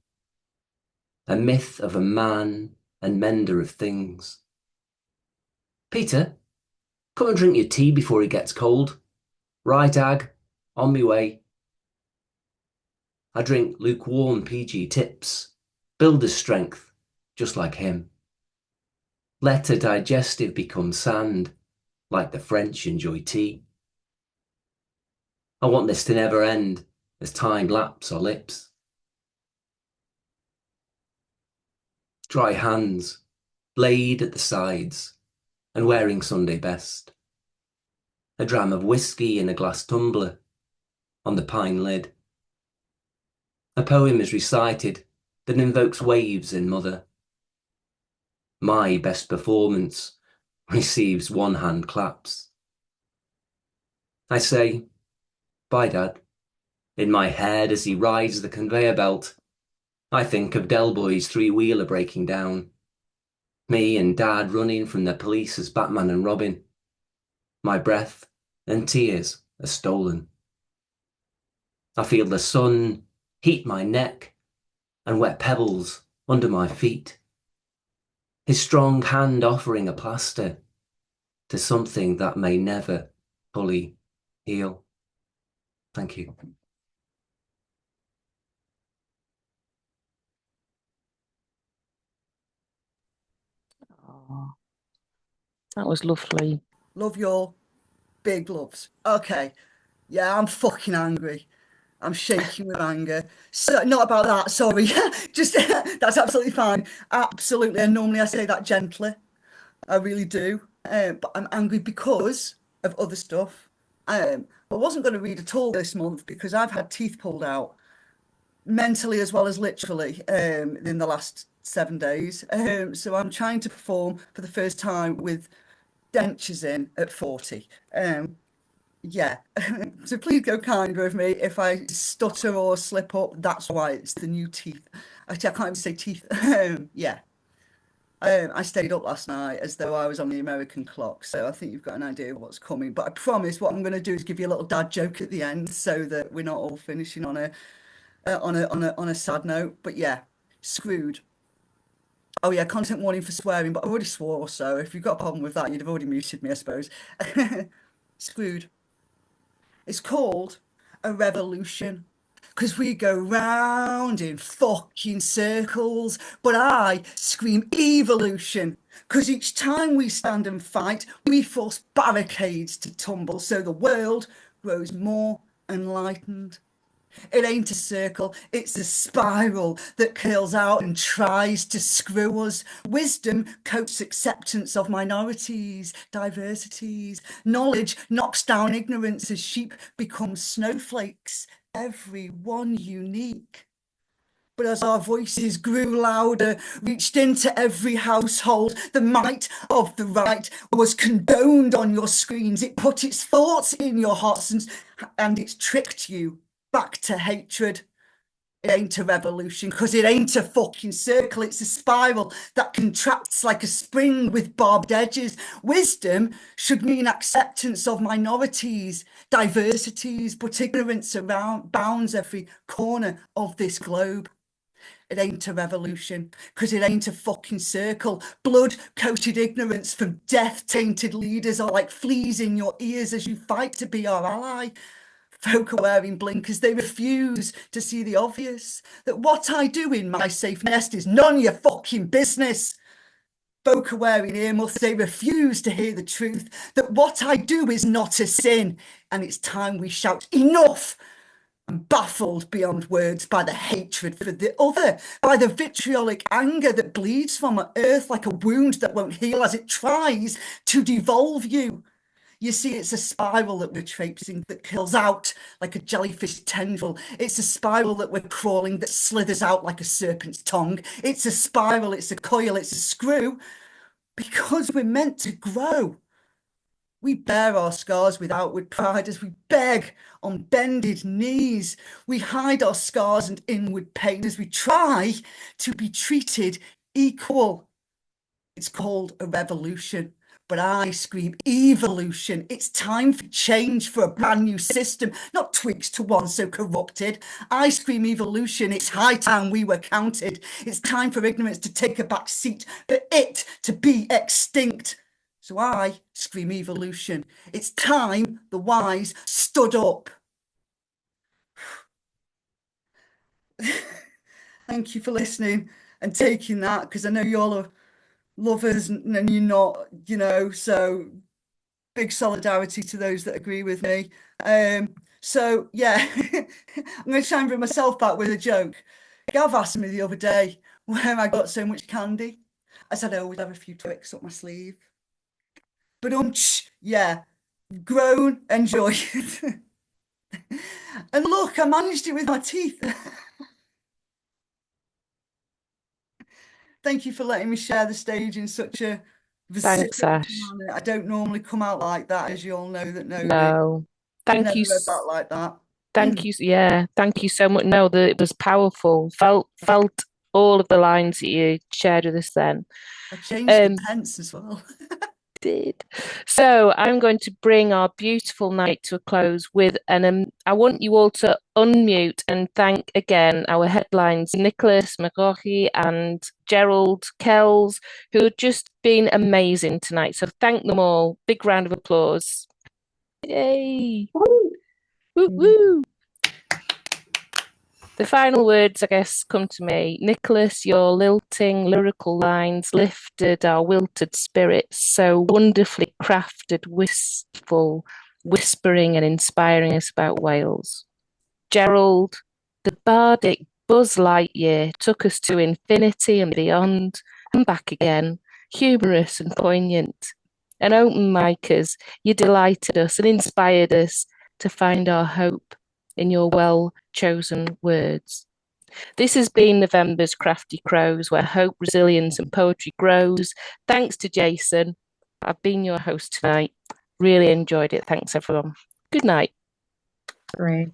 A myth of a man and mender of things. Peter, come and drink your tea before it gets cold. Right, Ag, on me way. I drink lukewarm PG tips, builder's strength, just like him. Let a digestive become sand, like the French enjoy tea. I want this to never end as time laps our lips. Dry hands, blade at the sides, and wearing Sunday best. A dram of whiskey in a glass tumbler, on the pine lid. A poem is recited that invokes waves in mother. My best performance receives one-hand claps. I say, bye, Dad, in my head as he rides the conveyor belt. I think of Del Boy's three-wheeler breaking down. Me and Dad running from the police as Batman and Robin. My breath and tears are stolen. I feel the sun heat my neck and wet pebbles under my feet. His strong hand offering a plaster to something that may never fully heal. Thank you. Oh, that was lovely. Love your big loves. Okay. Yeah, I'm fucking angry. I'm shaking with anger. So not about that, sorry. Just that's absolutely fine. Absolutely. And normally I say that gently. I really do. But I'm angry because of other stuff. I wasn't going to read at all this month because I've had teeth pulled out, mentally as well as literally, in the last 7 days. So I'm trying to perform for the first time with dentures in at 40. Yeah, so please go kind with me if I stutter or slip up. That's why it's the new teeth. Actually, I can't even say teeth. Yeah. I stayed up last night as though I was on the American clock, so I think you've got an idea of what's coming. But I promise what I'm going to do is give you a little dad joke at the end, so that we're not all finishing on a sad note. But yeah, screwed. Oh yeah, content warning for swearing, but I already swore, so if you've got a problem with that, you'd have already muted me, I suppose. Screwed. It's called a revolution. Because we go round in fucking circles, but I scream evolution. Because each time we stand and fight, we force barricades to tumble so the world grows more enlightened. It ain't a circle, it's a spiral that curls out and tries to screw us. Wisdom coats acceptance of minorities, diversities. Knowledge knocks down ignorance as sheep become snowflakes, every one unique. But as our voices grew louder, reached into every household, the might of the right was condoned on your screens. It put its thoughts in your hearts and it's tricked you back to hatred. It ain't a revolution because it ain't a fucking circle. It's a spiral that contracts like a spring with barbed edges. Wisdom should mean acceptance of minorities, diversities, but ignorance around bounds every corner of this globe. It ain't a revolution because it ain't a fucking circle. Blood-coated ignorance from death-tainted leaders are like fleas in your ears as you fight to be our ally. Folk are wearing blinkers. They refuse to see the obvious, that what I do in my safe nest is none of your fucking business. Folk are wearing earmuffs. They refuse to hear the truth, that what I do is not a sin. And it's time we shout, enough! I'm baffled beyond words by the hatred for the other, by the vitriolic anger that bleeds from our earth like a wound that won't heal as it tries to devolve you. You see, it's a spiral that we're traipsing that kills out like a jellyfish tendril. It's a spiral that we're crawling that slithers out like a serpent's tongue. It's a spiral, it's a coil, it's a screw, because we're meant to grow. We bear our scars with outward pride as we beg on bended knees. We hide our scars and inward pain as we try to be treated equal. It's called a revolution. But I scream evolution. It's time for change, for a brand new system, not tweaks to one so corrupted. I scream evolution. It's high time we were counted. It's time for ignorance to take a back seat, for it to be extinct. So I scream evolution. It's time the wise stood up. Thank you for listening and taking that, because I know you all are lovers and you're not, you know, so big solidarity to those that agree with me. So yeah, I'm going to try and bring myself back with a joke. Gav asked me the other day where I got so much candy. I said I always have a few Twix up my sleeve. But yeah, grown, enjoy. And look, I managed it with my teeth. Thank you for letting me share the stage in such a Thanks, Ash. manner. I don't normally come out like that, as you all know that know me. No, thank Never you. read that like that. Thank you. Yeah, thank you so much. No, it was powerful. Felt all of the lines that you shared with us then. I changed the tense as well. Did. So I'm going to bring our beautiful night to a close with I want you all to unmute and thank again our headlines, Nicholas, McGaughey and Gerald Kells, who have just been amazing tonight. So thank them all. Big round of applause. Yay. Woo, woo. The final words, I guess, come to me. Nicholas, your lilting lyrical lines lifted our wilted spirits, so wonderfully crafted, wistful, whispering and inspiring us about Wales. Gerald, the bardic Buzz Lightyear took us to infinity and beyond and back again, humorous and poignant. And open micers, you delighted us and inspired us to find our hope in your well-chosen words. This has been November's Crafty Crows, where hope, resilience and poetry grows. Thanks to Jason. I've been your host tonight. Really enjoyed it. Thanks, everyone. Good night. Great.